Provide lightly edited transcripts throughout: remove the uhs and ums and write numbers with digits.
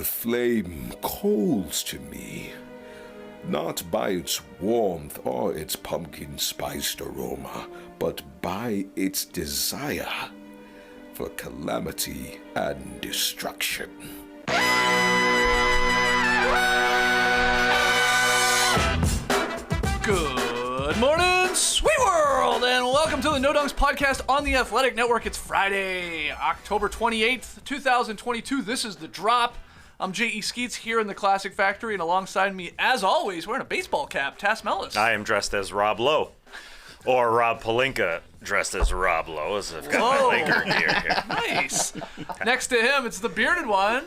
the flame calls to me, not by its warmth or its pumpkin-spiced aroma, but by its desire for calamity and destruction. Good morning, sweet world, and welcome to the No Dunks podcast on the Athletic Network. It's Friday, October 28th, 2022. This is The Drop. I'm J.E. Skeets here in the Classic Factory, and alongside me, as always, wearing a baseball cap, Tass Mellis. I am dressed as Rob Lowe, or Rob Pelinka dressed as Rob Lowe, as I've got my Laker gear here. Nice. Next to him, it's the bearded one,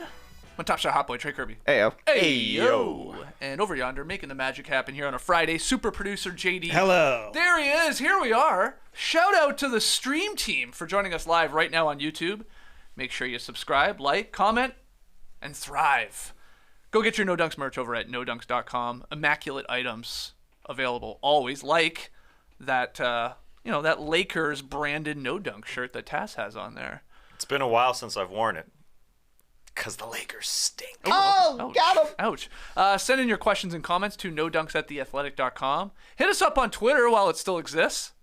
my top shot hot boy, Trey Kirby. Ayo. Ayo. And over yonder, making the magic happen here on a Friday, super producer JD. Hello. There he is. Here we are. Shout out to the stream team for joining us live right now on YouTube. Make sure you subscribe, like, comment, and thrive. Go get your No Dunks merch over at nodunks.com. Immaculate items available always, like that that Lakers branded No Dunk shirt that Tass has on there. It's been a while since I've worn it, because the Lakers stink. Oh, ouch. got him. Ouch. Send in your questions and comments to nodunks@theathletic.com. Hit us up on Twitter while it still exists.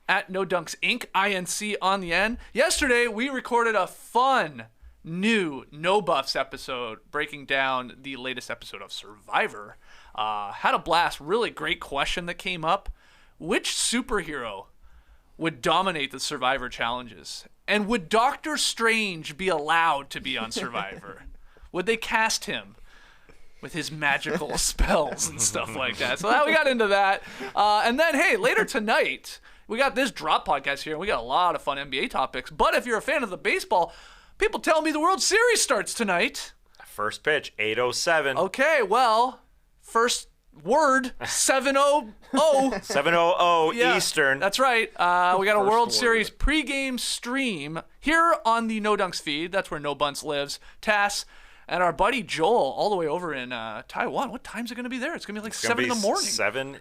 At No Dunks Inc. INC on the end. Yesterday, we recorded a fun new No Buffs episode breaking down the latest episode of Survivor. Had a blast. Really great question that came up. Which superhero would dominate the Survivor challenges? And would Doctor Strange be allowed to be on Survivor? Would they cast him with his magical spells and stuff like that? So we got into that. And then, hey, later tonight, we got this Drop podcast here, and we got a lot of fun NBA topics. But if you're a fan of the baseball, people tell me the World Series starts tonight. First pitch, 8:07. Okay, well, first word, 7:00. 7:00 Yeah, Eastern. That's right. We got a World word. Series pregame stream here on the No Dunks feed. That's where No Bunts lives. Tass and our buddy Joel, all the way over in Taiwan. What time's it going to be there? It's going to be like 7 in the morning. 7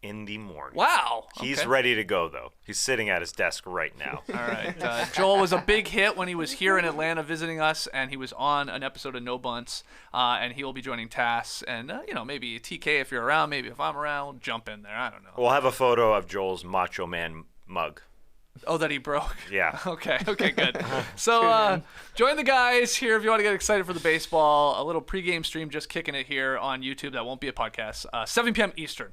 in the morning. Wow. He's okay. ready to go, though. He's sitting at his desk right now. All right. Joel was a big hit when he was here in Atlanta visiting us, and he was on an episode of No Bunts, and he will be joining Tass. And, maybe TK if you're around, maybe if I'm around, we'll jump in there. I don't know. We'll have a photo of Joel's Macho Man mug. Oh, that he broke? Yeah. Okay, good. So join the guys here if you want to get excited for the baseball. A little pregame stream just kicking it here on YouTube. That won't be a podcast. 7 p.m. Eastern.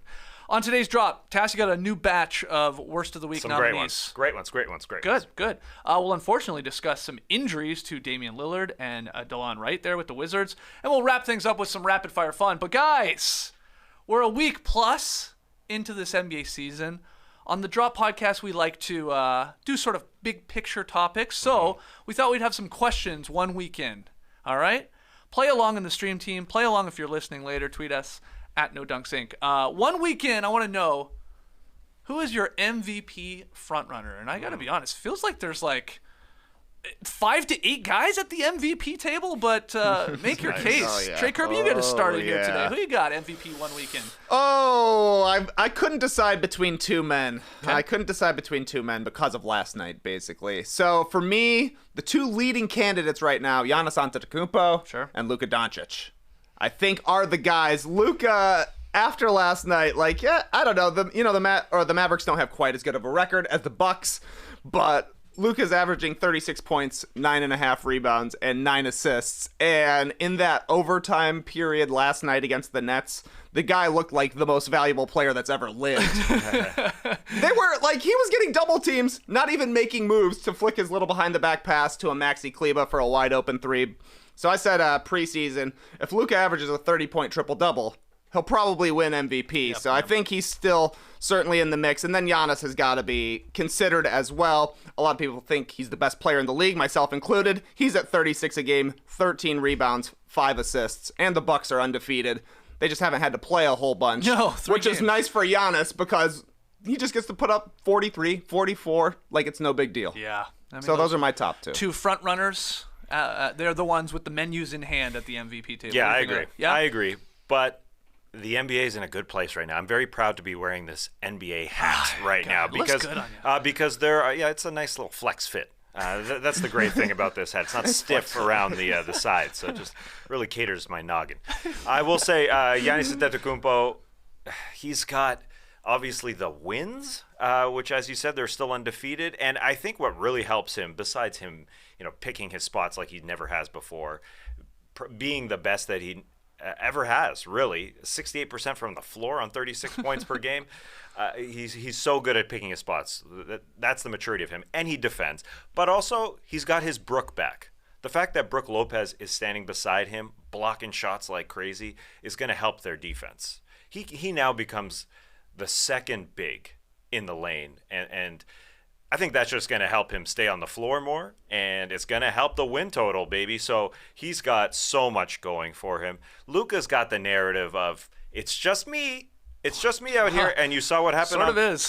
On today's Drop, Tass, you got a new batch of Worst of the Week Some nominees. great ones. Good. We'll unfortunately discuss some injuries to Damian Lillard and Delon Wright there with the Wizards. And we'll wrap things up with some rapid-fire fun. But guys, we're a week plus into this NBA season. On the Drop podcast, we like to do sort of big picture topics. So we thought we'd have some questions 1 week in. All right? Play along in the stream team. Play along if you're listening later. Tweet us at No Dunks Inc. 1 week in, I want to know, who is your MVP frontrunner? And I got to be honest, feels like there's like 5 to 8 guys at the MVP table, but make your case. Oh, yeah. Trey Kirby, you get us started here yeah. today. Who you got MVP 1 week in? I couldn't decide between two men. Okay. I couldn't decide between two men because of last night, basically. So for me, the two leading candidates right now, Giannis Antetokounmpo Sure. and Luka Doncic, I think are the guys. Luka, after last night, I don't know. The Mavericks don't have quite as good of a record as the Bucks, but Luka's averaging 36 points, 9.5 rebounds, and 9 assists. And in that overtime period last night against the Nets, the guy looked like the most valuable player that's ever lived. He was getting double teams, not even making moves to flick his little behind the back pass to a Maxi Kleba for a wide open three. So I said preseason, if Luka averages a 30-point triple-double, he'll probably win MVP. Yep, so I think he's still certainly in the mix. And then Giannis has got to be considered as well. A lot of people think he's the best player in the league, myself included. He's at 36 a game, 13 rebounds, 5 assists, and the Bucks are undefeated. They just haven't had to play a whole bunch, which is nice for Giannis because he just gets to put up 43, 44 like it's no big deal. Yeah. So those are my top two. Two front runners. They're the ones with the menus in hand at the MVP table. Yeah, I agree. Yeah? I agree. But the NBA is in a good place right now. I'm very proud to be wearing this NBA hat right now it looks because good on you. because there are, it's a nice little flex fit. That's the great thing about this hat. It's not stiff around the sides, so it just really caters my noggin. I will say, Giannis Antetokounmpo, he's got obviously the wins, which, as you said, they're still undefeated. And I think what really helps him, besides him, picking his spots like he never has before, being the best that he ever has, really, 68% from the floor on 36 points per game. He's so good at picking his spots. That's the maturity of him. And he defends. But also, he's got his Brook back. The fact that Brook Lopez is standing beside him, blocking shots like crazy, is going to help their defense. He now becomes the second big in the lane. And I think that's just going to help him stay on the floor more, and it's going to help the win total, baby. So he's got so much going for him. Luka's got the narrative of, it's just me. It's just me out here. And you saw what happened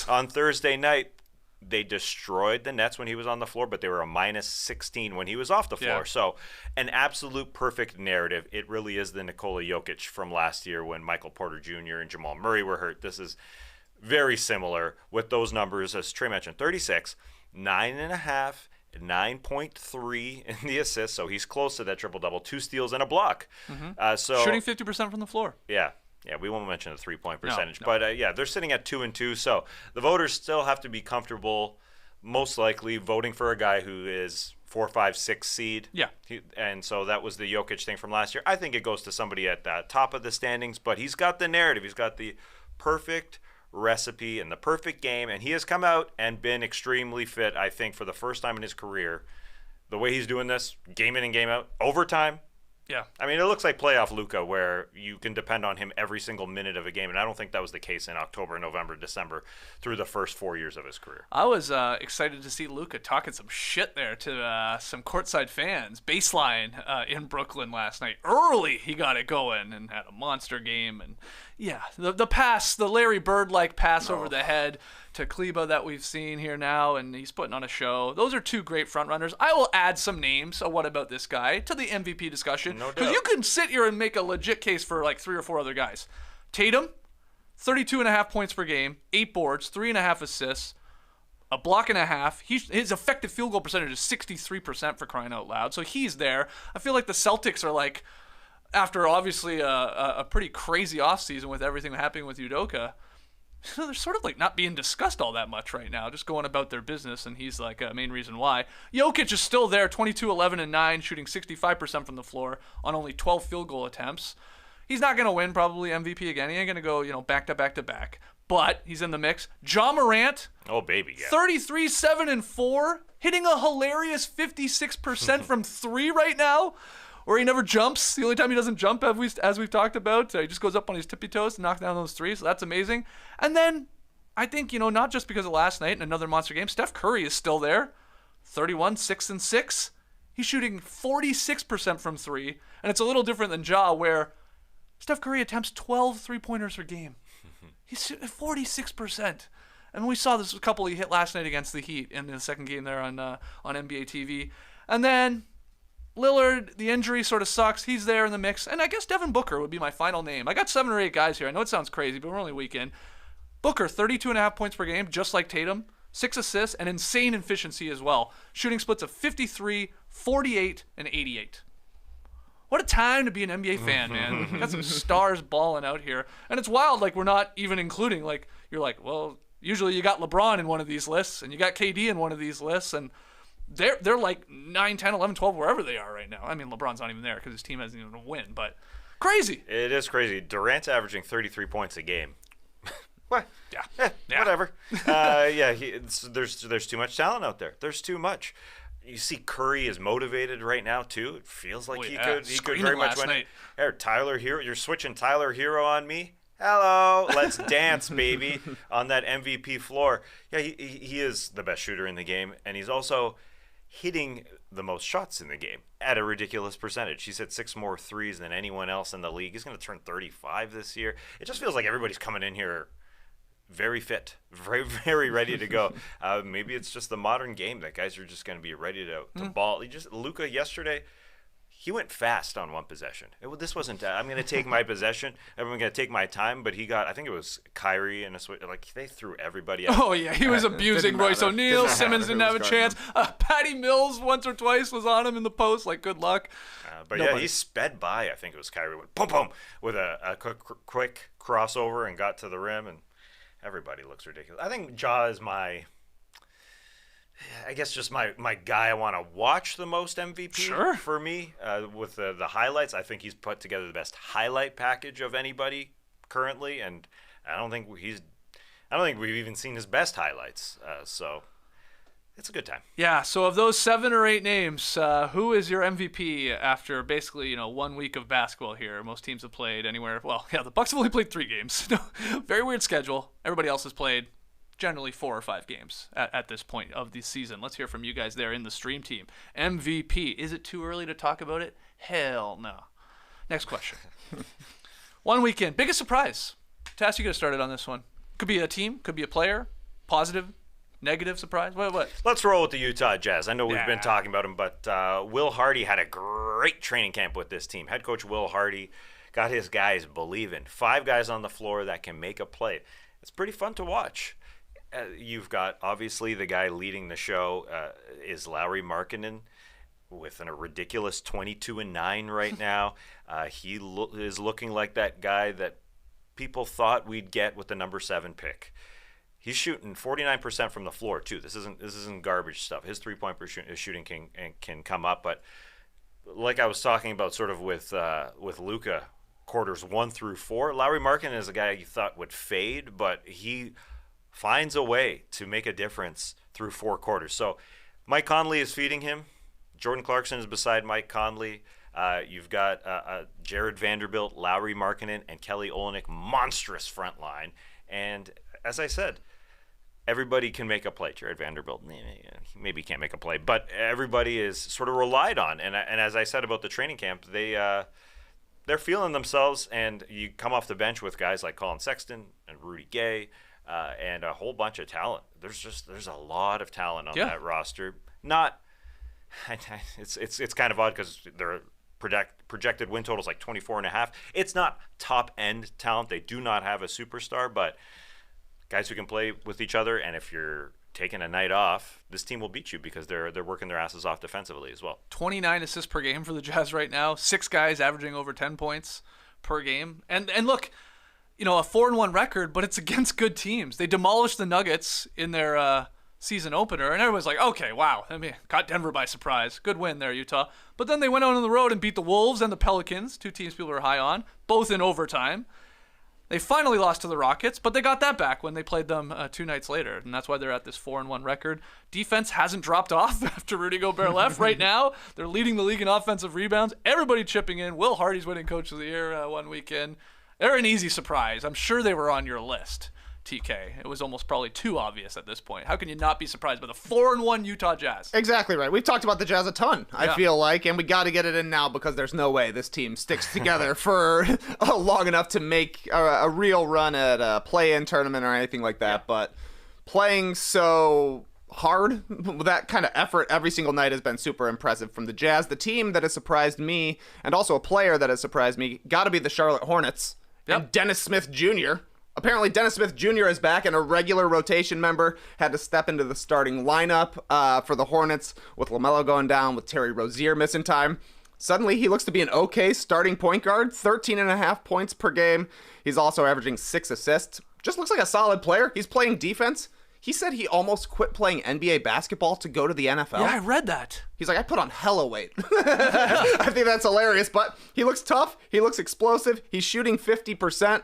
on Thursday night. They destroyed the Nets when he was on the floor, but they were a minus 16 when he was off the floor. Yeah. So an absolute perfect narrative. It really is the Nikola Jokic from last year when Michael Porter Jr. and Jamal Murray were hurt. This is very similar with those numbers, as Trey mentioned, 36, 9.5, 9.3 in the assists. So he's close to that triple-double, 2 steals and a block. So shooting 50% from the floor. Yeah, we won't mention the three-point percentage. No. But, they're sitting at 2-2. So the voters still have to be comfortable, most likely, voting for a guy who is 4, 5, 6 seed. Yeah. And so that was the Jokic thing from last year. I think it goes to somebody at the top of the standings, but he's got the narrative. He's got the perfect recipe and the perfect game, and he has come out and been extremely fit, I think, for the first time in his career. The way he's doing this, game in and game out, overtime. Yeah. I mean, it looks like playoff Luka, where you can depend on him every single minute of a game, and I don't think that was the case in October, November, December, through the first 4 years of his career. I was excited to see Luka talking some shit there to some courtside fans. Baseline in Brooklyn last night. Early, he got it going and had a monster game. And yeah, the pass, the Larry Bird-like pass over the head to Kleba that we've seen here now, and he's putting on a show. Those are 2 great frontrunners. I will add some names of what about this guy to the MVP discussion. No doubt. Because you can sit here and make a legit case for like 3 or 4 other guys. Tatum, 32.5 points per game, 8 boards, 3.5 assists, a block and a half. His effective field goal percentage is 63% for crying out loud. So he's there. I feel like the Celtics are like, after obviously a pretty crazy offseason with everything happening with Udoka, they're sort of like not being discussed all that much right now, just going about their business, and he's like a main reason why. Jokic is still there, 22, 11, and 9, shooting 65% from the floor on only 12 field goal attempts. He's not going to win probably MVP again. He ain't going to go, back to back to back, but he's in the mix. Ja Morant. Oh, baby, yeah. 33, 7, and 4, hitting a hilarious 56% from 3 right now. Or he never jumps. The only time he doesn't jump, as we've talked about, he just goes up on his tippy toes and knocks down those 3s. So that's amazing. And then I think, not just because of last night and another monster game, Steph Curry is still there. 31, 6, and 6. He's shooting 46% from 3. And it's a little different than Ja, where Steph Curry attempts 12 3-pointers per game. He's shooting 46%. And we saw this a couple he hit last night against the Heat in the second game there on NBA TV. And then Lillard, the injury sort of sucks. He's there in the mix. And I guess Devin Booker would be my final name. I got 7 or 8 guys here. I know it sounds crazy, but we're only week in. Booker, 32.5 points per game, just like Tatum. 6 assists, and insane efficiency as well. Shooting splits of 53, 48, and 88. What a time to be an NBA fan, man. We got some stars balling out here. And it's wild, like, we're not even including, like, you're like, well, usually you got LeBron in one of these lists, and you got KD in one of these lists, and they're like 9, 10, 11, 12, wherever they are right now. I mean, LeBron's not even there because his team hasn't even win, but crazy. It is crazy. Durant's averaging 33 points a game. What? Yeah. Whatever. There's too much talent out there. There's too much. You see Curry is motivated right now too. It feels like he could very much win. Here, Tyler Hero, you're switching Tyler Hero on me. Hello, let's dance, baby, on that MVP floor. Yeah, he is the best shooter in the game, and he's also hitting the most shots in the game at a ridiculous percentage. He's hit 6 more threes than anyone else in the league. He's going to turn 35 this year. It just feels like everybody's coming in here very fit, very, very ready to go. Maybe it's just the modern game that guys are just going to be ready to ball. Luka yesterday, he went fast on one possession. This wasn't, I'm going to take my possession, I'm going to take my time, but he got, I think it was Kyrie and they threw everybody out. Oh, yeah, he was abusing Royce O'Neal. Simmons didn't have a chance. Patty Mills once or twice was on him in the post, good luck. But yeah, he sped by, I think it was Kyrie, went boom, boom, with a quick crossover and got to the rim, and everybody looks ridiculous. I think Ja is just my guy I want to watch the most MVP for me. With the highlights, I think he's put together the best highlight package of anybody currently, and I don't think we've even seen his best highlights. So it's a good time. Yeah. So of those 7 or 8 names, who is your MVP after basically 1 week of basketball here? Most teams have played anywhere. Well, yeah, the Bucks have only played 3 games. Very weird schedule. Everybody else has played generally 4 or 5 games at this point of the season. Let's hear from you guys there in the stream team. MVP. Is it too early to talk about it? Hell no. Next question. 1 weekend. Biggest surprise. Tass, you get started on this one. Could be a team. Could be a player. Positive. Negative surprise. What? Let's roll with the Utah Jazz. I know we've been talking about him, but Will Hardy had a great training camp with this team. Head coach Will Hardy got his guys believing. 5 guys on the floor that can make a play. It's pretty fun to watch. You've got, obviously, the guy leading the show is Lauri Markkanen with a ridiculous 22-9 right now. He is looking like that guy that people thought we'd get with the number 7 pick. He's shooting 49% from the floor, too. This isn't garbage stuff. His three-point shooting can come up. But like I was talking about sort of with Luka, quarters 1 through 4, Lauri Markkanen is a guy you thought would fade, but he finds a way to make a difference through 4 quarters. So Mike Conley is feeding him. Jordan Clarkson is beside Mike Conley. You've got Jared Vanderbilt, Lauri Markkanen, and Kelly Olynyk, monstrous front line. And as I said, everybody can make a play. Jared Vanderbilt, maybe can't make a play, but everybody is sort of relied on. And as I said about the training camp, they're feeling themselves, and you come off the bench with guys like Colin Sexton and Rudy Gay, and a whole bunch of talent. There's a lot of talent on that roster. It's kind of odd because their projected win total is like 24.5. It's not top end talent. They do not have a superstar, but guys who can play with each other. And if you're taking a night off, this team will beat you because they're working their asses off defensively as well. 29 assists per game for the Jazz right now. 6 guys averaging over 10 points per game. And look, a 4-1 record, but it's against good teams. They demolished the Nuggets in their season opener, and everyone's like, okay, wow, caught Denver by surprise. Good win there, Utah. But then they went out on the road and beat the Wolves and the Pelicans, 2 teams people are high on, both in overtime. They finally lost to the Rockets, but they got that back when they played them 2 nights later, and that's why they're at this 4-1 record. Defense hasn't dropped off after Rudy Gobert left. Right now, they're leading the league in offensive rebounds. Everybody chipping in. Will Hardy's winning Coach of the Year 1 weekend. They're an easy surprise. I'm sure they were on your list, TK. It was almost probably too obvious at this point. How can you not be surprised by the 4-1 Utah Jazz? Exactly right. We've talked about the Jazz a ton, I feel like, and we got to get it in now because there's no way this team sticks together for long enough to make a real run at a play-in tournament or anything like that. Yeah. But playing so hard, that kind of effort every single night has been super impressive from the Jazz. The team that has surprised me, and also a player that has surprised me, got to be the Charlotte Hornets. Yep. And Dennis Smith Jr. Apparently, Dennis Smith Jr. is back, and a regular rotation member had to step into the starting lineup for the Hornets with LaMelo going down, with Terry Rozier missing time. Suddenly, he looks to be an okay starting point guard, 13.5 points per game. He's also averaging 6 assists. Just looks like a solid player. He's playing defense. He said he almost quit playing NBA basketball to go to the NFL. Yeah, I read that. He's like, I put on hella weight. I think that's hilarious, but he looks tough. He looks explosive. He's shooting 50%.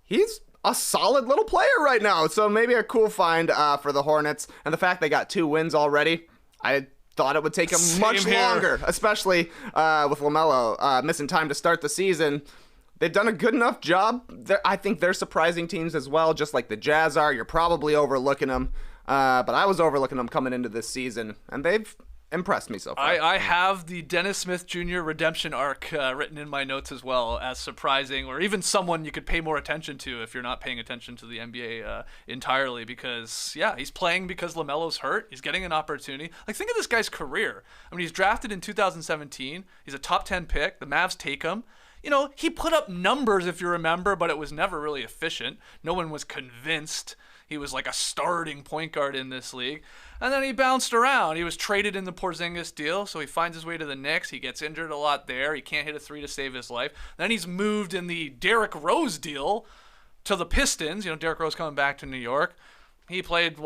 He's a solid little player right now, so maybe a cool find for the Hornets. And the fact they got 2 wins already, I thought it would take them much longer, especially with LaMelo missing time to start the season. They've done a good enough job. I think they're surprising teams as well, just like the Jazz are. You're probably overlooking them, but I was overlooking them coming into this season, and they've impressed me so far. I have the Dennis Smith Jr. redemption arc written in my notes as well as surprising, or even someone you could pay more attention to if you're not paying attention to the NBA entirely, because, yeah, he's playing because LaMelo's hurt. He's getting an opportunity. Like, think of this guy's career. I mean, he's drafted in 2017. He's a top 10 pick. The Mavs take him. You know, he put up numbers, if you remember, but it was never really efficient. No one was convinced he was like a starting point guard in this league. And then he bounced around. He was traded in the Porzingis deal, so he finds his way to the Knicks. He gets injured a lot there. He can't hit a three to save his life. Then he's moved in the Derrick Rose deal to the Pistons. You know, Derrick Rose coming back to New York. He played,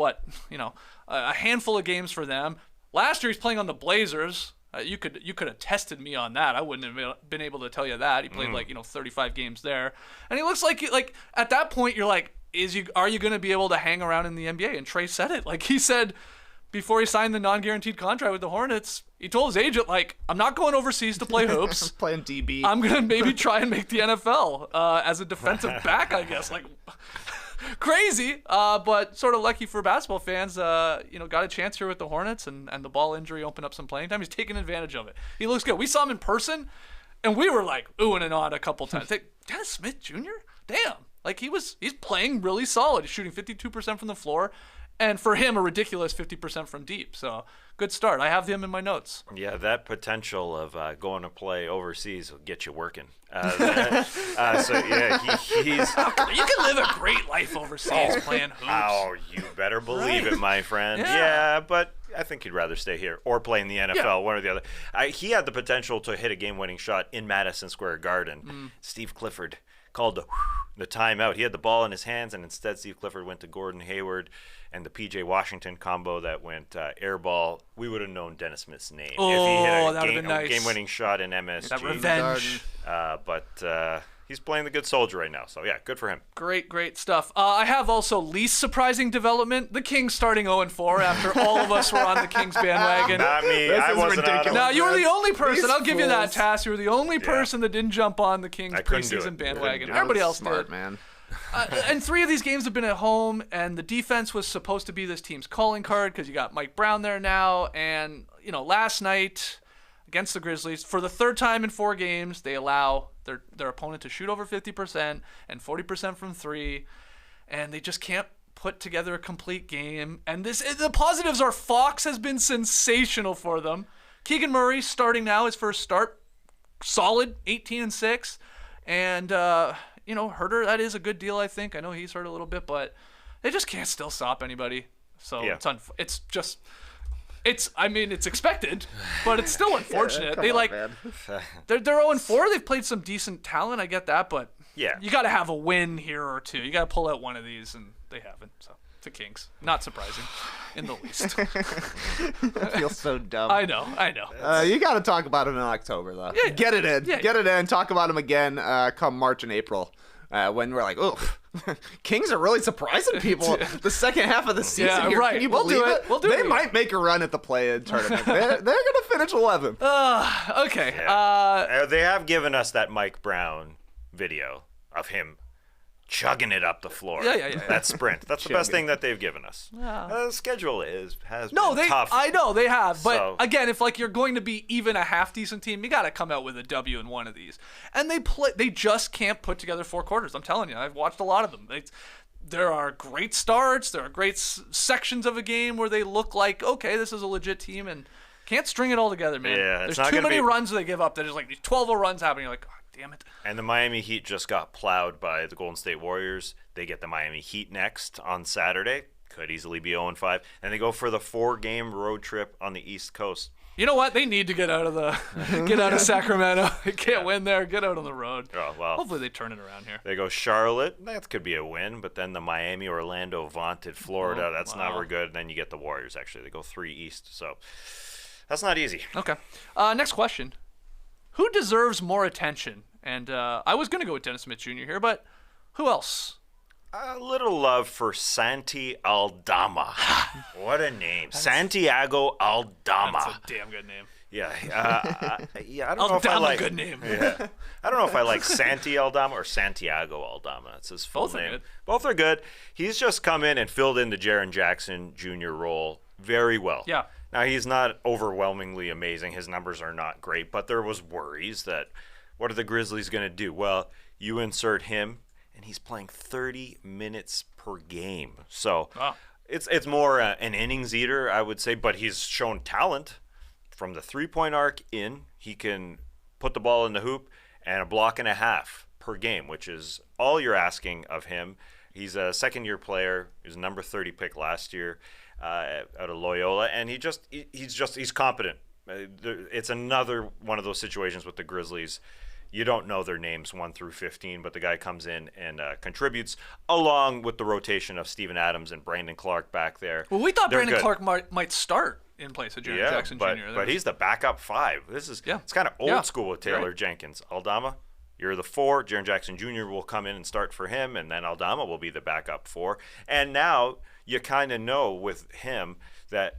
a handful of games for them. Last year he's playing on the Blazers. You could have tested me on that. I wouldn't have been able to tell you that. He played 35 games there. And he looks like at that point you're like, are you going to be able to hang around in the NBA? And Trey said it. Like, he said before he signed the non-guaranteed contract with the Hornets, he told his agent, like, I'm not going overseas to play hoops. Playing DB. I'm going to maybe try and make the NFL as a defensive back, I guess. Like, crazy, but sort of lucky for basketball fans. Got a chance here with the Hornets, and the ball injury opened up some playing time. He's taking advantage of it. He looks good. We saw him in person, and we were like oohing and ahhing a couple times. Like, Dennis Smith Jr.? Damn. Like, he's playing really solid. He's shooting 52% from the floor, and for him, a ridiculous 50% from deep. So, good start. I have him in my notes. Yeah, that potential of going to play overseas will get you working. He's. You can live a great life overseas playing hoops. Oh, you better believe it, my friend. Yeah, but I think he'd rather stay here or play in the NFL, one or the other. He had the potential to hit a game-winning shot in Madison Square Garden. Steve Clifford called the timeout. He had the ball in his hands, and instead Steve Clifford went to Gordon Hayward, and the P.J. Washington combo that went air ball. We would have known Dennis Smith's name if he hit a game-winning shot in MSG. That revenge. But he's playing the good soldier right now. So, yeah, good for him. Great stuff. I have also least surprising development. The Kings starting 0-4 after all of us were on the Kings bandwagon. Not me. This I is wasn't ridiculous. on it. Now, you were the only person. I'll give you that, fools. Tass. You were the only person that didn't jump on the Kings I couldn't do preseason it. bandwagon. Couldn't do it. Everybody else Smart, did. man. And 3 of these games have been at home, and the defense was supposed to be this team's calling card because you got Mike Brown there now. And, last night against the Grizzlies, for the third time in 4 games, they allow their opponent to shoot over 50% and 40% from 3, and they just can't put together a complete game. And the positives are Fox has been sensational for them. Keegan Murray starting now, his first start, solid, 18-6, and Herter, that is a good deal, I think. I know he's hurt a little bit, but they just can't still stop anybody. So it's expected, but it's still unfortunate. They're 0-4. They've played some decent talent. I get that, but you got to have a win here or two. You got to pull out one of these, and they haven't. So the Kings, not surprising in the least. I feel so dumb. I know. You got to talk about him in October, though. Yeah. Get it in. Yeah. Get it in. Talk about him again come March and April. When we're like, oh, Kings are really surprising people the second half of the season. Yeah, here. right. Can you We'll believe do it. We'll do they it. might make a run at the play-in tournament. They're going to finish 11th. Okay. They have given us that Mike Brown video of him chugging it up the floor. Yeah. That sprint. That's the best thing that they've given us. The schedule has been tough. I know they have, but So- again, if you're going to be even a half decent team, you got to come out with a W in one of these. And they just can't put together 4 quarters. I'm telling you, I've watched a lot of them. There are great starts. There are great sections of a game where they look like, okay, this is a legit team, and can't string it all together, man. Yeah, it's There's not too gonna many be- runs they give up. There's like these 12 runs happening. You're like, oh, damn it. And the Miami Heat just got plowed by the Golden State Warriors. They get the Miami Heat next on Saturday. Could easily be 0-5. And they go for the 4-game road trip on the East Coast. You know what? They need to get out of Sacramento. They can't win there. Get out on the road. Oh, well. Hopefully they turn it around here. They go Charlotte. That could be a win. But then the Miami, Orlando, vaunted Florida. That's never good. And then you get the Warriors, actually. They go 3 East. So that's not easy. Okay. Next question. Who deserves more attention? And I was going to go with Dennis Smith Jr. here, but who else? A little love for Santi Aldama. What a name. Santiago Aldama. That's a damn good name. Yeah. I don't know if I like. Good name. Yeah. I don't know if I like Santi Aldama or Santiago Aldama. It's his full Both are name. good. Both are good. He's just come in and filled in the Jaren Jackson Jr. role very well. Yeah. Now, he's not overwhelmingly amazing. His numbers are not great, but there was worries that what are the Grizzlies going to do? Well, you insert him, and he's playing 30 minutes per game. So it's more an innings eater, I would say, but he's shown talent from the three-point arc in. He can put the ball in the hoop and a block and a half per game, which is all you're asking of him. He's a second-year player. He was a number 30 pick last year out of Loyola, and he's competent. It's another one of those situations with the Grizzlies. You don't know their names 1 through 15, but the guy comes in and contributes along with the rotation of Steven Adams and Brandon Clark back there. Well, we thought They're Brandon good. Clark might start in place of Jaren Jackson Jr. But he's the backup 5. It's kind of old school with Taylor Right. Jenkins. Aldama, you're the 4. Jaren Jackson Jr. will come in and start for him, and then Aldama will be the backup 4. And now you kind of know with him that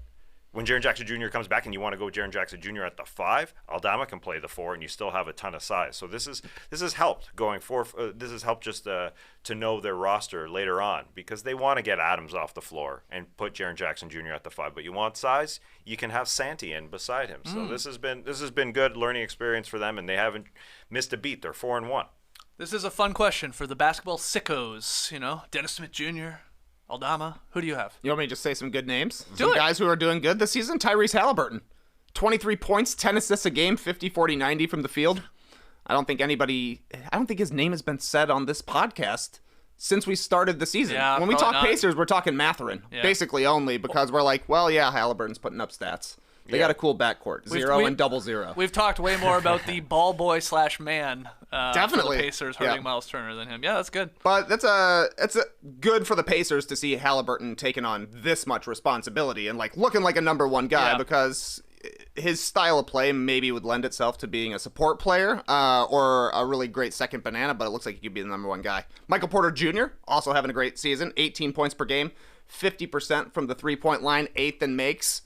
when Jaren Jackson Jr. comes back and you want to go Jaren Jackson Jr. at the 5, Aldama can play the 4, and you still have a ton of size. So this has helped going forward. This has helped just to know their roster later on, because they want to get Adams off the floor and put Jaren Jackson Jr. at the 5. But you want size, you can have Santi in beside him. So this has been good learning experience for them, and they haven't missed a beat. They're 4-1. This is a fun question for the basketball sickos. Dennis Smith Jr., Aldama. Who do you have? You want me to just say some good names? Do Some it. guys who are doing good this season. Tyrese Halliburton. 23 points, 10 assists a game, 50, 40, 90 from the field. I don't think his name has been said on this podcast since we started the season. Yeah, when we probably talk not. Pacers, we're talking Mathurin, basically only, because we're like, well, yeah, Halliburton's putting up stats. They got a cool backcourt, 0 and 0. We've talked way more about the ball boy / man Definitely. for the Pacers hurting Yeah. Miles Turner than him. Yeah, that's good. But it's a good for the Pacers to see Halliburton taking on this much responsibility and looking like a number 1 guy, Yeah. because his style of play maybe would lend itself to being a support player or a really great second banana, but it looks like he could be the number 1 guy. Michael Porter Jr. also having a great season, 18 points per game, 50% from the 3-point line, 8th in makes.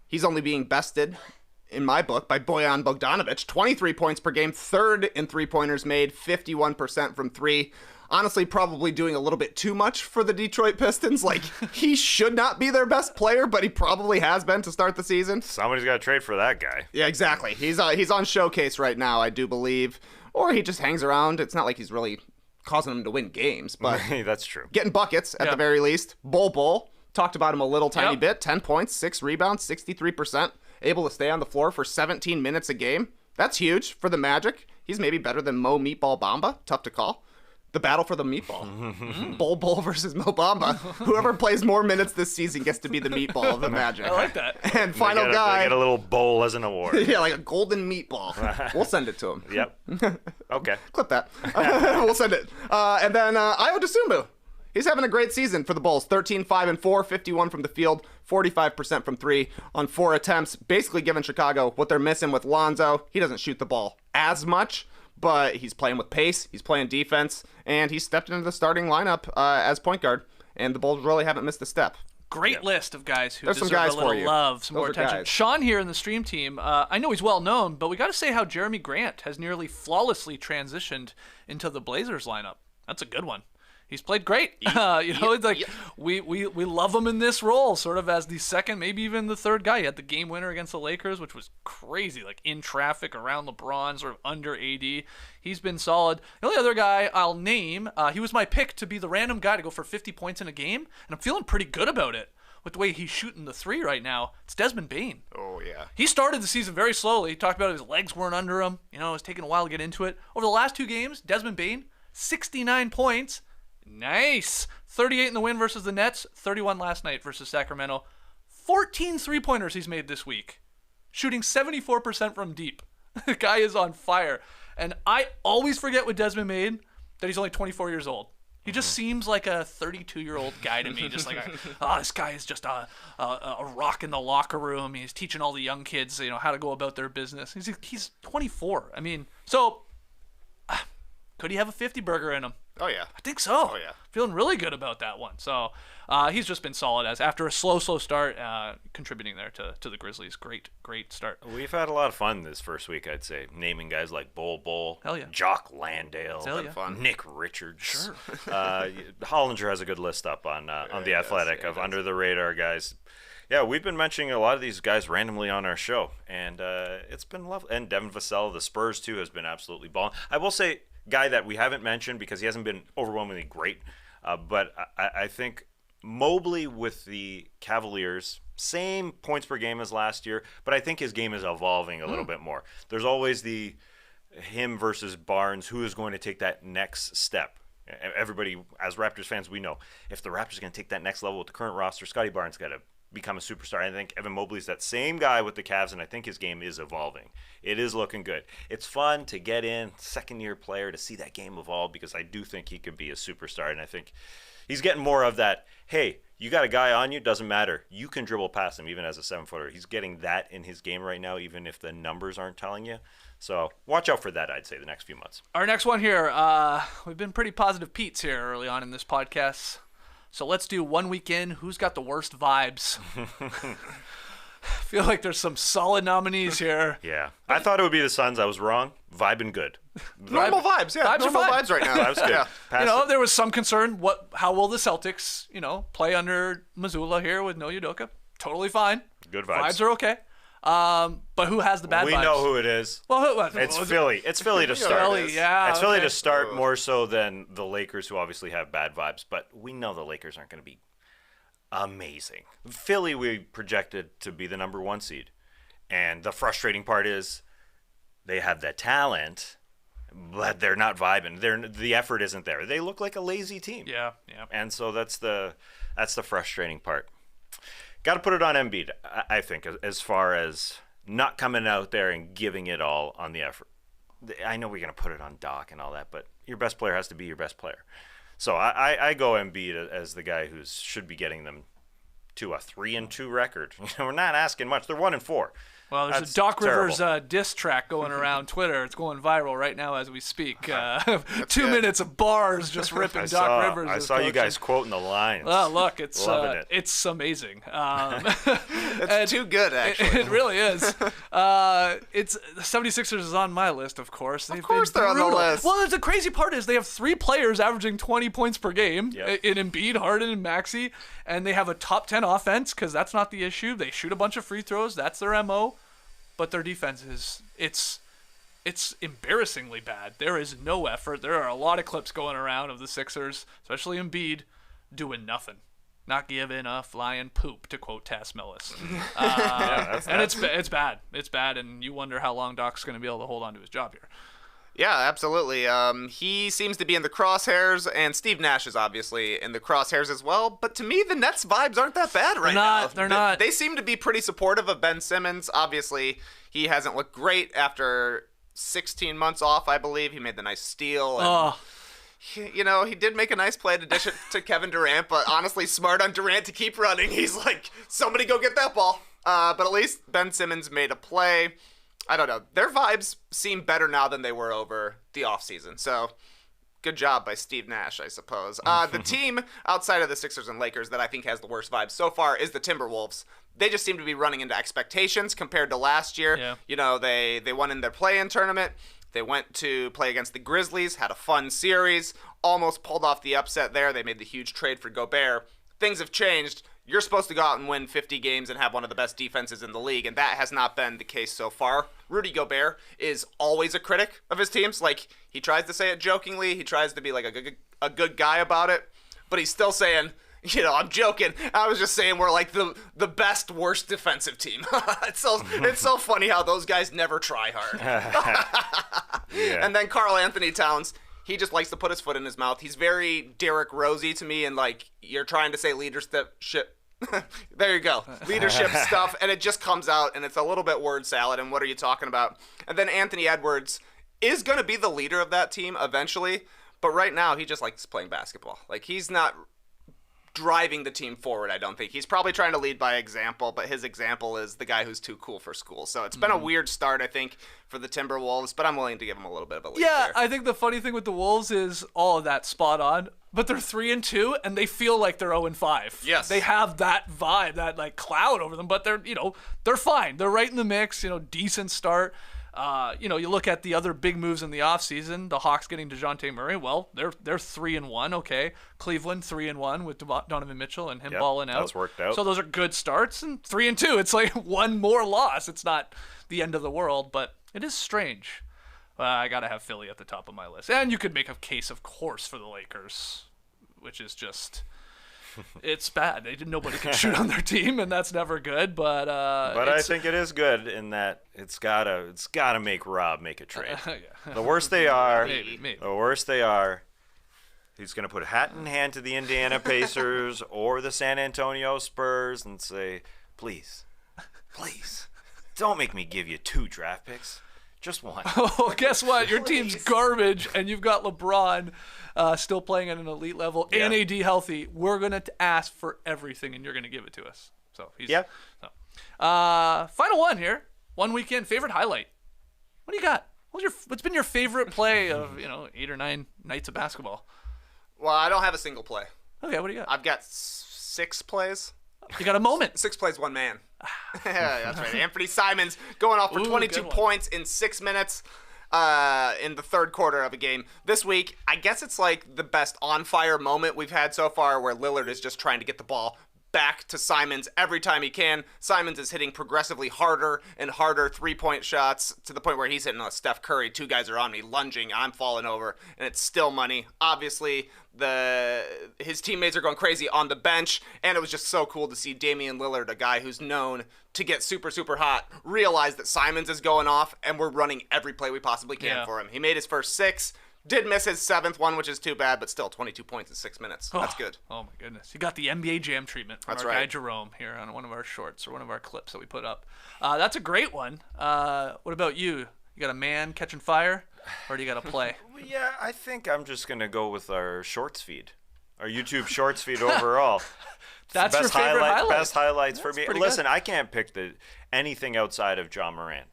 He's only being bested, in my book, by Bojan Bogdanovic. 23 points per game, 3rd in three-pointers made, 51% from 3. Honestly, probably doing a little bit too much for the Detroit Pistons. He should not be their best player, but he probably has been to start the season. Somebody's got to trade for that guy. Yeah, exactly. He's on showcase right now, I do believe. Or he just hangs around. It's not like he's really causing them to win games, but That's true. getting buckets at the very least. Bol. Talked about him a little tiny bit. 10 points, 6 rebounds, 63%. Able to stay on the floor for 17 minutes a game. That's huge for the Magic. He's maybe better than Mo Meatball Bamba. Tough to call. The battle for the meatball. Bol versus Mo Bamba. Whoever plays more minutes this season gets to be the meatball of the Magic. I like that. And final They guy. get a little bowl as an award. Yeah, like a golden meatball. We'll send it to him. Yep. Okay. Clip that. We'll send it. And then Ayo Dosunmu. He's having a great season for the Bulls. 13, 5, and 4, 51 from the field, 45% from 3 on 4 attempts. Basically giving Chicago what they're missing with Lonzo. He doesn't shoot the ball as much, but he's playing with pace. He's playing defense, and he's stepped into the starting lineup as point guard. And the Bulls really haven't missed a step. Great list of guys who There's some deserve guys a little for you. love, some Those more are attention. guys. Sean here in the stream team, I know he's well known, but we got to say how Jeremy Grant has nearly flawlessly transitioned into the Blazers lineup. That's a good one. He's played great. It's like we love him in this role, sort of as the second, maybe even the third guy. He had the game winner against the Lakers, which was crazy, like in traffic around LeBron, sort of under AD. He's been solid. The only other guy I'll name, he was my pick to be the random guy to go for 50 points in a game, and I'm feeling pretty good about it with the way he's shooting the 3 right now. It's Desmond Bane. Oh, yeah. He started the season very slowly. He talked about his legs weren't under him. It was taking a while to get into it. Over the last 2 games, Desmond Bane, 69 points. Nice. 38 in the win versus the Nets, 31 last night versus Sacramento. 14 3-pointers he's made this week, shooting 74% from deep. The guy is on fire. And I always forget with Desmond Bane that he's only 24 years old. He just seems like a 32-year-old guy to me. Just like, this guy is just a rock in the locker room. He's teaching all the young kids, how to go about their business. He's 24. I mean, so could he have a 50 burger in him? Oh, yeah. I think so. Oh, yeah. Feeling really good about that one. So he's just been solid after a slow start, contributing there to the Grizzlies. Great start. We've had a lot of fun this first week, I'd say, naming guys like Bol, Hell yeah. Jock Landale, Hell yeah. Fun. Nick Richards. Sure. Hollinger has a good list up on The Athletic of under the radar guys. Yeah, we've been mentioning a lot of these guys randomly on our show, and it's been lovely. And Devin Vassell, the Spurs too, has been absolutely balling. I will say, guy that we haven't mentioned because he hasn't been overwhelmingly great, but I think Mobley with the Cavaliers, same points per game as last year, but I think his game is evolving a little bit more. There's always the him versus Barnes, who is going to take that next step. Everybody, as Raptors fans, we know if the Raptors are going to take that next level with the current roster, Scotty Barnes got to become a superstar. I think Evan Mobley's that same guy with the Cavs, and I think his game is evolving. It is looking good. It's fun to get in, second-year player, to see that game evolve, because I do think he could be a superstar, and I think he's getting more of that, hey, you got a guy on you, doesn't matter. You can dribble past him, even as a 7-footer. He's getting that in his game right now, even if the numbers aren't telling you. So watch out for that, I'd say, the next few months. Our next one here, we've been pretty positive Pete's here early on in this podcast. So let's do 1 week in. Who's got the worst vibes? I feel like there's some solid nominees here. Yeah. I thought it would be the Suns. I was wrong. Vibing good. Normal vibes, yeah. Vibes are normal fine. vibes right now. Vibes good. Yeah. Pass it. There was some concern. How will the Celtics, play under Missoula here with no Udoka? Totally fine. Good vibes. Vibes are okay. But who has the bad vibes? We know who it is. Well, It's Philly. It's Philly to start. Philly, yeah. It's Philly okay. to start more so than the Lakers, who obviously have bad vibes. But we know the Lakers aren't going to be amazing. Philly, we projected to be the number 1 seed. And the frustrating part is they have that talent, but they're not vibing. The effort isn't there. They look like a lazy team. Yeah. And so that's the frustrating part. Got to put it on Embiid, I think, as far as not coming out there and giving it all on the effort. I know we're going to put it on Doc and all that, but your best player has to be your best player. So I go Embiid as the guy who should be getting them to a 3-2 record. We're not asking much. They're 1-4. Well, there's That's a Doc terrible. Rivers diss track going around Twitter. It's going viral right now as we speak. 2 minutes of bars just ripping Doc Rivers. I saw you guys quoting the lines. Oh, look, it's Loving it. It's amazing. It's too good, actually. It really is. It's the 76ers is on my list, of course. Of course they're on the list. Well, the crazy part is they have 3 players averaging 20 points per game Yep. in Embiid, Harden, and Maxey, and they have a top 10 offense because that's not the issue. They shoot a bunch of free throws. That's their MO. But their defense it's embarrassingly bad. There is no effort. There are a lot of clips going around of the Sixers, especially Embiid, doing nothing. Not giving a flying poop, to quote Tass Millis. And it's bad. It's bad, and you wonder how long Doc's going to be able to hold on to his job here. Yeah, absolutely. He seems to be in the crosshairs, and Steve Nash is obviously in the crosshairs as well. But to me, the Nets' vibes aren't that bad right now. They're not. They seem to be pretty supportive of Ben Simmons. Obviously, he hasn't looked great after 16 months off, I believe. He made the nice steal. And he did make a nice play to dish it to Kevin Durant, but honestly, smart on Durant to keep running. He's like, somebody go get that ball. But at least Ben Simmons made a play. I don't know. Their vibes seem better now than they were over the offseason. So, good job by Steve Nash, I suppose. The team outside of the Sixers and Lakers that I think has the worst vibes so far is the Timberwolves. They just seem to be running into expectations compared to last year. Yeah. They won in their play-in tournament. They went to play against the Grizzlies, had a fun series, almost pulled off the upset there. They made the huge trade for Gobert. Things have changed. You're supposed to go out and win 50 games and have one of the best defenses in the league, and that has not been the case so far. Rudy Gobert is always a critic of his teams. Like, he tries to say it jokingly. He tries to be like a good guy about it, but he's still saying, I'm joking. I was just saying we're like the best, worst defensive team. It's so funny how those guys never try hard. Yeah. And then Karl Anthony Towns, he just likes to put his foot in his mouth. He's very Derrick Rosey to me, and like, you're trying to say leadership. There you go. Leadership stuff, and it just comes out, and it's a little bit word salad, and what are you talking about? And then Anthony Edwards is going to be the leader of that team eventually, but right now he just likes playing basketball. Like, he's not driving the team forward, I don't think. He's probably trying to lead by example, but his example is the guy who's too cool for school. So it's been a weird start, I think, for the Timberwolves, but I'm willing to give him a little bit of a lead there. I think the funny thing with the Wolves is all of that spot on, but they're 3-2 and they feel like they're 0-5. Yes. They have that vibe, that like cloud over them, but they're fine. They're right in the mix, decent start. You look at the other big moves in the offseason, the Hawks getting DeJounte Murray. Well, they're 3-1, okay. Cleveland 3-1 with Donovan Mitchell and him balling out. That's worked out. So those are good starts. And 3-2, it's like one more loss. It's not the end of the world, but it is strange. I got to have Philly at the top of my list. And you could make a case, of course, for the Lakers, which is just... It's bad. Nobody can shoot on their team, and that's never good. But I think it is good in that it's gotta make Rob make a trade. Yeah. The worse they are, Maybe. the worse they are. He's gonna put a hat in hand to the Indiana Pacers or the San Antonio Spurs and say, please, don't make me give you 2 draft picks. Just one. Oh, guess what? Your team's garbage, and you've got LeBron still playing at an elite level and AD healthy. We're going to ask for everything, and you're going to give it to us. So final one here. 1 weekend favorite highlight. What do you got? What's been your favorite play of 8 or 9 nights of basketball? Well, I don't have a single play. Okay, what do you got? I've got 6 plays. You got a moment. 6 plays, 1 man. Yeah, that's right. Anthony Simons going off for 22 points in 6 minutes in the third quarter of a game. This week, I guess it's like the best on-fire moment we've had so far where Lillard is just trying to get the ball back to Simons every time he can. Simons is hitting progressively harder and harder 3-point shots to the point where he's hitting a Steph Curry. 2 guys are on me, lunging, I'm falling over, and it's still money. Obviously, his teammates are going crazy on the bench, and it was just so cool to see Damian Lillard, a guy who's known to get super, super hot, realize that Simons is going off, and we're running every play we possibly can for him. He made his first 6. Did miss his 7th one, which is too bad, but still 22 points in 6 minutes. That's good. Oh, my goodness. You got the NBA Jam treatment from guy Jerome here on one of our shorts or one of our clips that we put up. That's a great one. What about you? You got a man catching fire, or do you got a play? Yeah, I think I'm just going to go with our shorts feed, our YouTube shorts feed overall. That's your favorite highlight? Best highlights for me. Listen, good. I can't pick anything outside of John Morant.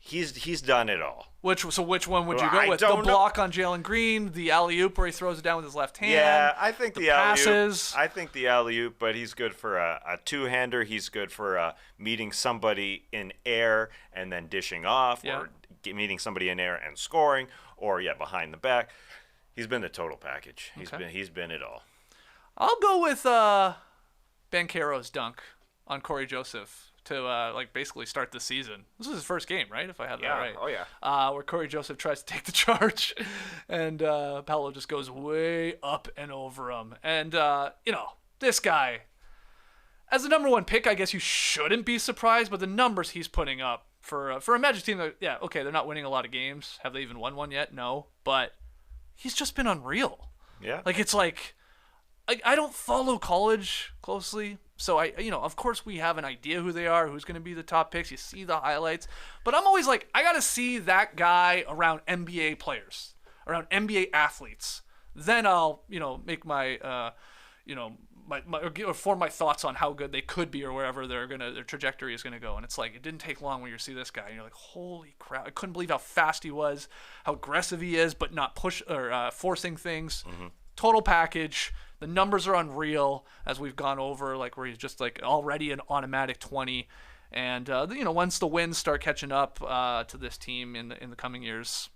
He's done it all. Which one would you go with? The block on Jalen Green, the alley-oop where he throws it down with his left hand. Yeah, I think the alley-oop. Passes. I think the alley-oop, but he's good for a two-hander. He's good for meeting somebody in air and then dishing off, or meeting somebody in air and scoring, or behind the back. He's been the total package. He's been it all. I'll go with Banchero's dunk on Corey Joseph to basically start the season. This was his first game, right? If I have that right. Oh, yeah. Where Corey Joseph tries to take the charge, and Paolo just goes way up and over him. And, this guy, as the number 1 pick, I guess you shouldn't be surprised, but the numbers he's putting up for a Magic team that, they're not winning a lot of games. Have they even won one yet? No. But he's just been unreal. Yeah. It's like I don't follow college closely. So of course we have an idea who they are, who's going to be the top picks. You see the highlights, but I'm always like, I got to see that guy around NBA players, around NBA athletes. Then I'll, make my, or form my thoughts on how good they could be or wherever their trajectory is going to go. And it's like, it didn't take long when you see this guy and you're like, holy crap. I couldn't believe how fast he was, how aggressive he is, but not forcing things. Mm-hmm. Total package. The numbers are unreal, as we've gone over, where he's just already an automatic 20. And once the wins start catching up to this team in the coming years,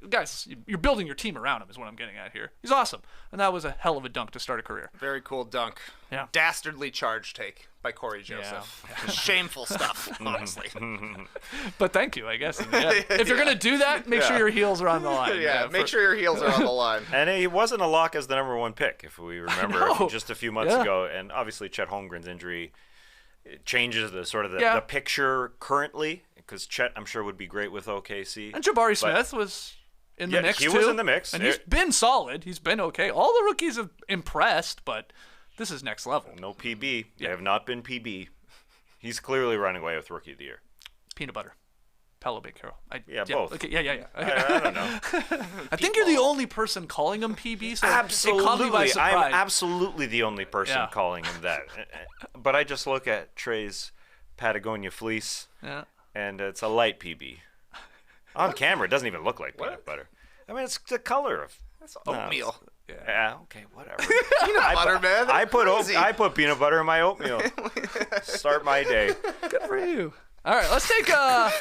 guys, you're building your team around him is what I'm getting at here. He's awesome, and that was a hell of a dunk to start a career. Very cool dunk. Yeah. Dastardly charge take by Corey Joseph. Yeah. Shameful stuff, honestly. But thank you, I guess. If you're gonna do that, make sure your heels are on the line. Make sure your heels are on the line. And he wasn't a lock as the number 1 pick, if we remember just a few months ago. And obviously, Chet Holmgren's injury changes the picture currently, because Chet, I'm sure, would be great with OKC. And Jabari Smith was in the mix, too. He was in the mix. And he's been solid. He's been okay. All the rookies have impressed, but this is next level. No PB. They have not been PB. He's clearly running away with Rookie of the Year. Peanut butter. Paolo Banchero. Both. Okay, yeah. I don't know. I think you're the only person calling him PB, so absolutely. It caught me by surprise. I'm absolutely the only person calling him that. But I just look at Trey's Patagonia fleece, and it's a light PB. On camera, it doesn't even look like peanut butter. I mean, it's the color of oatmeal. Yeah, okay, whatever. Peanut butter, man. I put peanut butter in my oatmeal. Start my day. Good for you. All right, let's take our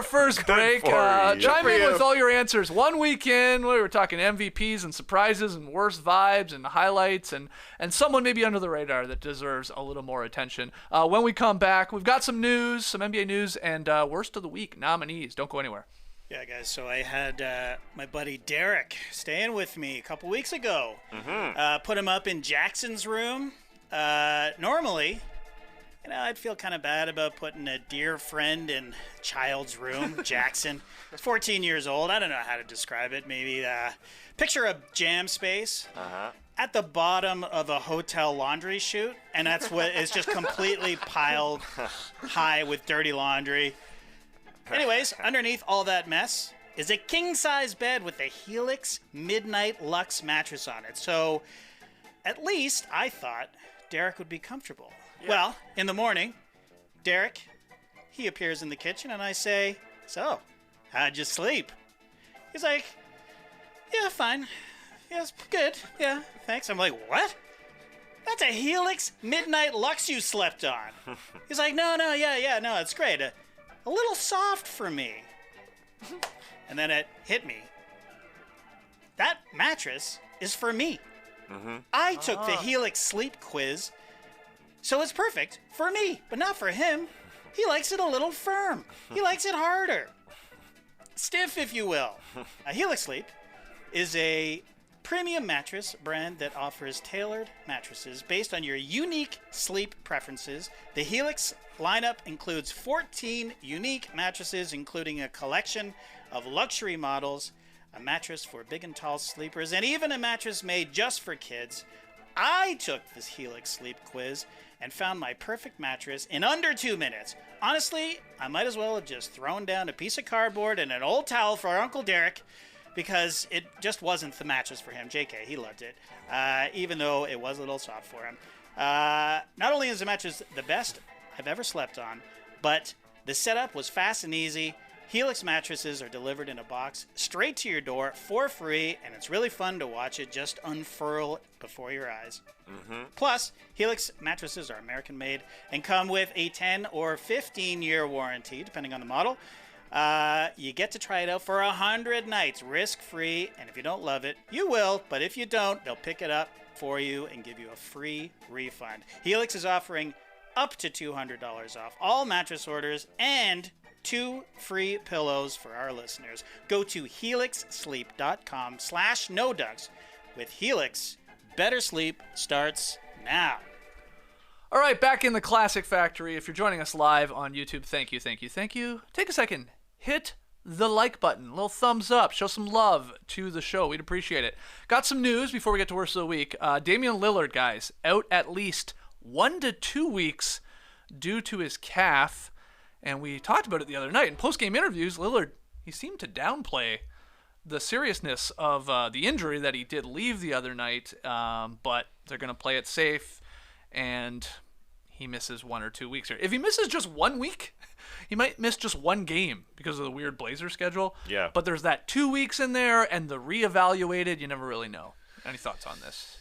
first break. for you. Chime in for with you. all your answers. 1 week in, we were talking MVPs and surprises and worst vibes and highlights and someone maybe under the radar that deserves a little more attention. When we come back, we've got some news, some NBA news, and worst of the week nominees. Don't go anywhere. Yeah, guys, so I had my buddy Derek staying with me a couple weeks ago. Put him up in Jackson's room. Normally, I'd feel kind of bad about putting a dear friend in a child's room, Jackson. He's 14 years old. I don't know how to describe it. Maybe picture a jam space at the bottom of a hotel laundry chute, and that's what is just completely piled high with dirty laundry. Anyways, underneath all that mess is a king-size bed with a Helix Midnight Luxe mattress on it. So at least I thought Derek would be comfortable. Yeah. Well, in the morning, Derek, he appears in the kitchen, and I say, "So, how'd you sleep?" He's like, "Yeah, fine. Yes, good. Yeah, thanks." I'm like, "What? That's a Helix Midnight Luxe you slept on." He's like, no, it's great. A little soft for me." And then it hit me. That mattress is for me. I took the Helix sleep quiz, so it's perfect for me, but not for him. He likes it a little firm. He likes it harder. Stiff, if you will. A Helix Sleep is a premium mattress brand that offers tailored mattresses based on your unique sleep preferences. The Helix lineup includes 14 unique mattresses, including a collection of luxury models, a mattress for big and tall sleepers, and even a mattress made just for kids. I took this Helix sleep quiz and found my perfect mattress in under 2 minutes. Honestly, I might as well have just thrown down a piece of cardboard and an old towel for our Uncle Derek, because it just wasn't the mattress for him. JK, he loved it, even though it was a little soft for him. Not only is the mattress the best I've ever slept on, but the setup was fast and easy. Helix mattresses are delivered in a box straight to your door for free, and it's really fun to watch it just unfurl before your eyes. Plus, Helix mattresses are American-made and come with a 10 or 15-year warranty, depending on the model. You get to try it out for 100 nights, risk-free, and if you don't love it, you will, but if you don't, they'll pick it up for you and give you a free refund. Helix is offering up to $200 off all mattress orders and 2 free pillows for our listeners. Go to helixsleep.com/nodunks. With Helix, better sleep starts now. All right, back in the Classic Factory. If you're joining us live on YouTube, thank you. Take a second, hit the like button, a little thumbs up, show some love to the show. We'd appreciate it. Got some news before we get to Worst of the Week. Damian Lillard, guys, out at least 1 to 2 weeks due to his calf. And we talked about it the other night. In post-game interviews, Lillard, he seemed to downplay the seriousness of the injury that he did leave the other night, but they're going to play it safe, and he misses 1 or 2 weeks here. If he misses just 1 week, he might miss just one game because of the weird Blazer schedule. Yeah. But there's that 2 weeks in there, and the reevaluated, you never really know. Any thoughts on this?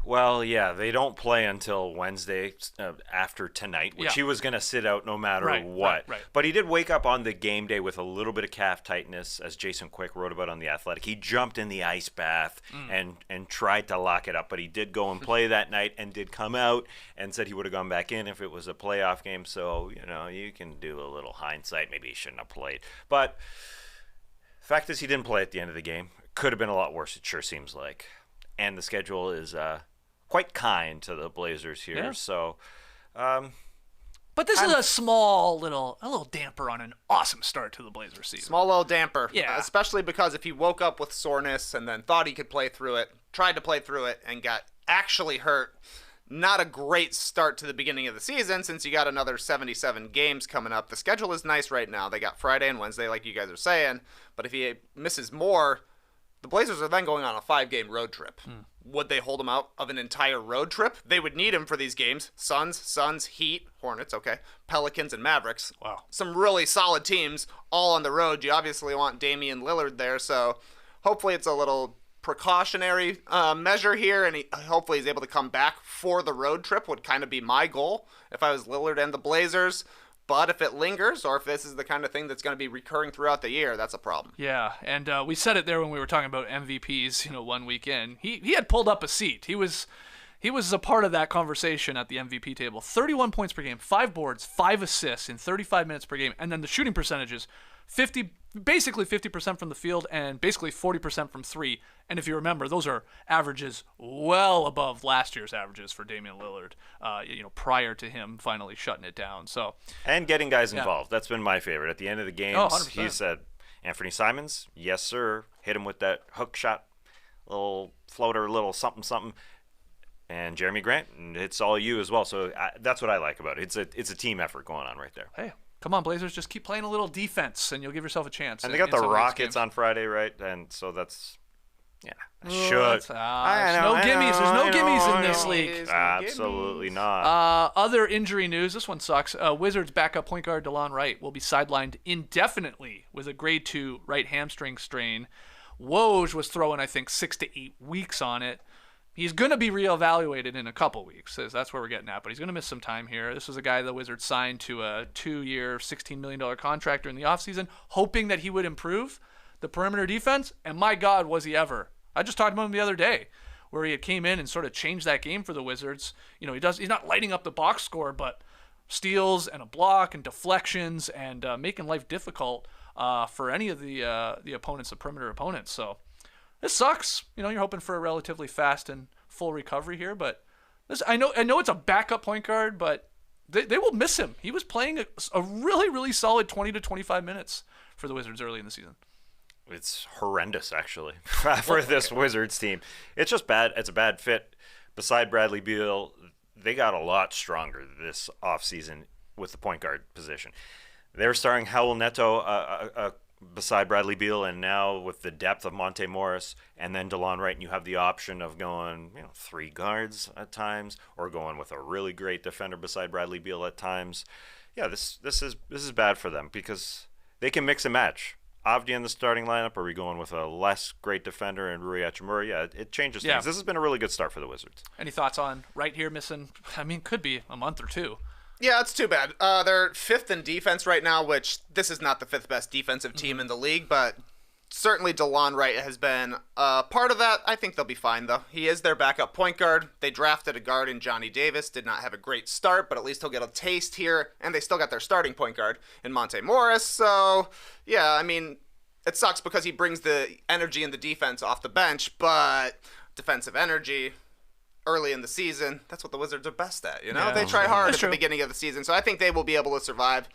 Well, yeah, they don't play until Wednesday after tonight, which Yeah. he was going to sit out no matter Right, what. right. But he did wake up on the game day with a little bit of calf tightness, as Jason Quick wrote about on The Athletic. He jumped in the ice bath and tried to lock it up, but he did go and play that night and did come out and said he would have gone back in if it was a playoff game. So, you can do a little hindsight. Maybe he shouldn't have played. But fact is, he didn't play at the end of the game. Could have been a lot worse, it sure seems like. And the schedule is quite kind to the Blazers here. Yeah. So, But this is a little damper on an awesome start to the Blazers season. Small little damper. Yeah. Especially because if he woke up with soreness and then thought he could play through it, tried to play through it, and got actually hurt, not a great start to the beginning of the season since you got another 77 games coming up. The schedule is nice right now. They got Friday and Wednesday, like you guys are saying. But if he misses more, the Blazers are then going on a 5-game road trip. Would they hold him out of an entire road trip? They would need him for these games. Suns, Heat, Hornets, okay, Pelicans, and Mavericks. Wow. Some really solid teams all on the road. You obviously want Damian Lillard there, so hopefully it's a little precautionary measure here, and hopefully he's able to come back for the road trip would kind of be my goal if I was Lillard and the Blazers. But if it lingers, or if this is the kind of thing that's going to be recurring throughout the year, that's a problem. Yeah, and we said it there when we were talking about MVPs, 1 week in. He had pulled up a seat. He was a part of that conversation at the MVP table. 31 points per game, 5 boards, 5 assists in 35 minutes per game, and then the shooting percentages, basically 50% from the field and basically 40% from 3. And if you remember, those are averages well above last year's averages for Damian Lillard, prior to him finally shutting it down. So, and getting guys involved. That's been my favorite. At the end of the games, 100%. He said, Anthony Simons, yes, sir. Hit him with that hook shot, little floater, little something. And Jeremy Grant, and it's all you as well. So that's what I like about it. It's a team effort going on right there. Hey, come on, Blazers, just keep playing a little defense, and you'll give yourself a chance. And they got the Rockets on Friday, right? And so that's, should. No gimmies. There's no gimmies in this league. Absolutely not. Other injury news. This one sucks. Wizards backup point guard Delon Wright will be sidelined indefinitely with a grade 2 right hamstring strain. Woj was throwing, I think, 6 to 8 weeks on it. He's going to be reevaluated in a couple weeks. That's where we're getting at, but he's going to miss some time here. This was a guy the Wizards signed to a 2-year, $16 million contract during the offseason, hoping that he would improve the perimeter defense, and my God, was he ever. I just talked about him the other day, where he had came in and sort of changed that game for the Wizards. He's not lighting up the box score, but steals and a block and deflections and making life difficult for any of the opponents, the perimeter opponents. So this sucks. You're hoping for a relatively fast and full recovery here, but I know it's a backup point guard, but they will miss him. He was playing a really, really solid 20 to 25 minutes for the Wizards early in the season. It's horrendous, actually, for this Wizards team. It's just bad. It's a bad fit. Beside Bradley Beal, they got a lot stronger this offseason with the point guard position. They're starting Howell Neto beside Bradley Beal, and now with the depth of Monte Morris and then Delon Wright, and you have the option of going 3 guards at times, or going with a really great defender beside Bradley Beal at times. Yeah, this is bad for them because they can mix and match. Avdi in the starting lineup? Are we going with a less great defender and Rui Hachimura? Yeah, it changes things. Yeah. This has been a really good start for the Wizards. Any thoughts on Wright here missing? Could be a month or 2. Yeah, it's too bad. They're 5th in defense right now, which this is not the 5th best defensive team in the league, but certainly Delon Wright has been part of that. I think they'll be fine, though. He is their backup point guard. They drafted a guard in Johnny Davis. Did not have a great start, but at least he'll get a taste here. And they still got their starting point guard in Monte Morris. So, yeah, it sucks because he brings the energy and the defense off the bench, but defensive energy early in the season, that's what the Wizards are best at, Yeah. They try hard That's at true. the beginning of the season, so I think they will be able to survive.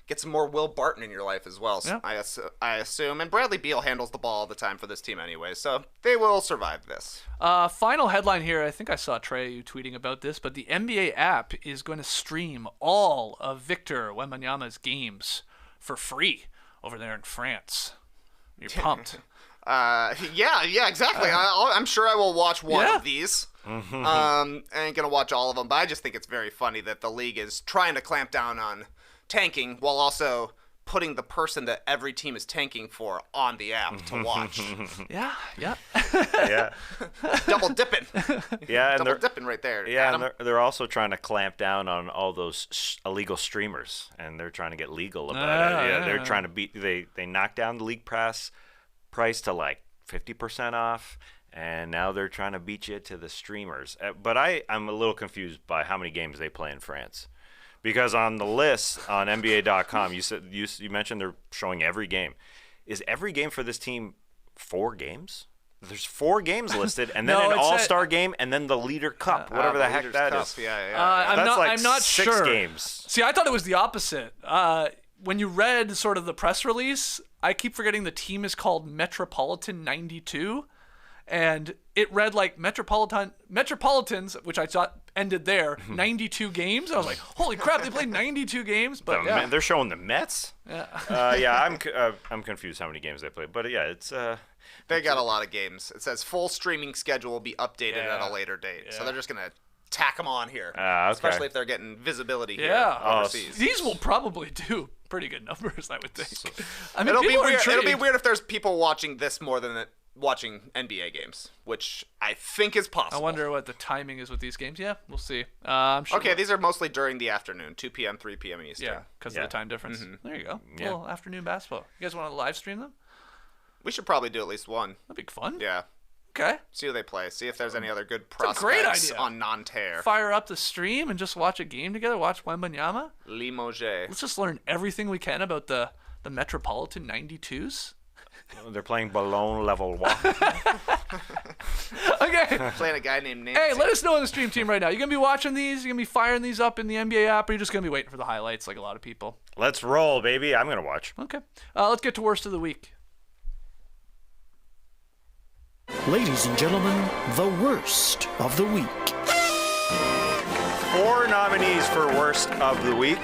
Get some more Will Barton in your life as well, so Yeah. I assume. And Bradley Beal handles the ball all the time for this team anyway, so they will survive this. Final headline here. I think I saw Trey you tweeting about this, but the NBA app is going to stream all of Victor Wembanyama's games for free over there in France. You're pumped. Yeah, exactly. I'm sure I will watch one Yeah. of these. I ain't gonna watch all of them, but I just think it's very funny that the league is trying to clamp down on tanking while also putting the person that every team is tanking for on the app to watch. Yeah. Yeah, Double dipping. yeah, and Double dipping right there. yeah, Adam. and they're also trying to clamp down on all those illegal streamers, and they're trying to get legal about it. Yeah, they're trying to beat. They knocked down the league pass price to like 50% off. And now they're trying to beat you to the streamers. But I'm a little confused by how many games they play in France. Because on the list on NBA.com, you mentioned they're showing every game. Is every game for this team 4 games? There's 4 games listed, and then No, an it's All-Star game, and then the Leader Cup, whatever the heck Leaders that Cup. is. Yeah. That's I'm not 6 sure. games. See, I thought it was the opposite. When you read sort of the press release, I keep forgetting the team is called Metropolitan 92. And it read like Metropolitans, which I thought ended there, 92 games. I was like, holy crap, they played 92 games. But yeah. They're showing the Mets? Yeah. I'm confused how many games they played. But yeah, it's... They got a lot of games. It says full streaming schedule will be updated at a later date. So they're just going to tack them on here. Okay. Especially if they're getting visibility here Yeah. overseas. These will probably do pretty good numbers, I would think. I mean, It'll be people are weird. It'll be intrigued. weird if there's people watching this more than watching NBA games, which I think is possible. I wonder what the timing is with these games. Yeah, we'll see. I'm sure. Okay, these are mostly during the afternoon, 2 p.m., 3 p.m. Eastern. Yeah, because of the time difference. There you go. Little afternoon basketball. You guys want to live stream them? We should probably do at least one. That'd be fun. Yeah. Okay. See who they play. See if there's any other good a prospects great idea. on non-tear. Fire up the stream and just watch a game together. Watch Wembanyama. Limoges. Let's just learn everything we can about the Metropolitan 92s. They're playing Ballon level 1. Okay. Playing a guy named Nancy. Hey, let us know on the stream team right now. You gonna be watching these? You gonna be firing these up in the NBA app, or you just gonna be waiting for the highlights like a lot of people? Let's roll, baby. I'm going to watch. Okay. Let's get to worst of the week. Ladies and gentlemen, the worst of the week. 4 nominees for worst of the week.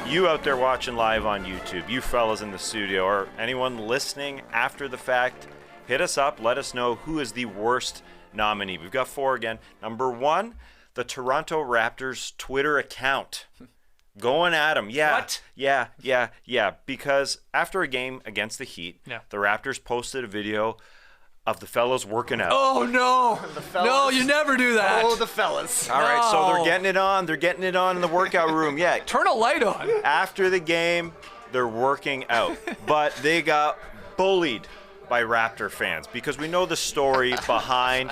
You out there watching live on YouTube, you fellas in the studio, or anyone listening after the fact, hit us up. Let us know who is the worst nominee. We've got 4 again. Number 1, the Toronto Raptors Twitter account. Going at them. Yeah. What? Yeah. Because after a game against the Heat, the Raptors posted a video of the fellas working out. Oh, no. No, you never do that. Oh, the fellas. All right, so they're No. getting it on. They're getting it on in the workout room. Yeah. Turn a light on. After the game, they're working out. But they got bullied by Raptor fans because we know the story behind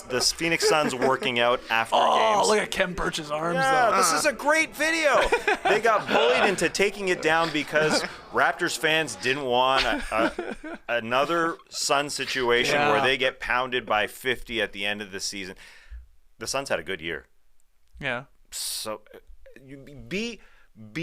the Phoenix Suns working out after games. Oh, look at Kem Birch's arms, Yeah, though. this is a great video. They got bullied into taking it down because Raptors fans didn't want another Suns situation where they get pounded by 50 at the end of the season. The Suns had a good year. Yeah. So you be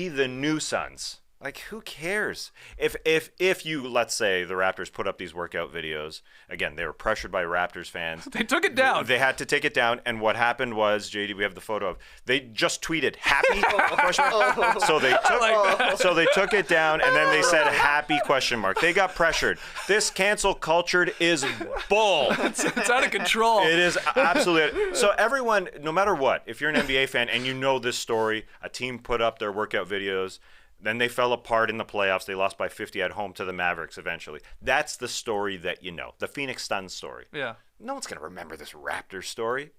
the new Suns. Like, who cares? If you, let's say, the Raptors put up these workout videos, again, they were pressured by Raptors fans. They took it down. They had to take it down, and what happened was, JD, we have the photo of, they just tweeted happy question mark. So they took it down, and then they said happy question mark. They got pressured. This cancel cultured is bull. It's out of control. It is absolutely. So everyone, no matter what, if you're an NBA fan and you know this story, a team put up their workout videos, then they fell apart in the playoffs. They lost by 50 at home to the Mavericks eventually. That's the story that you know, the Phoenix Suns story. Yeah. No one's going to remember this Raptors story.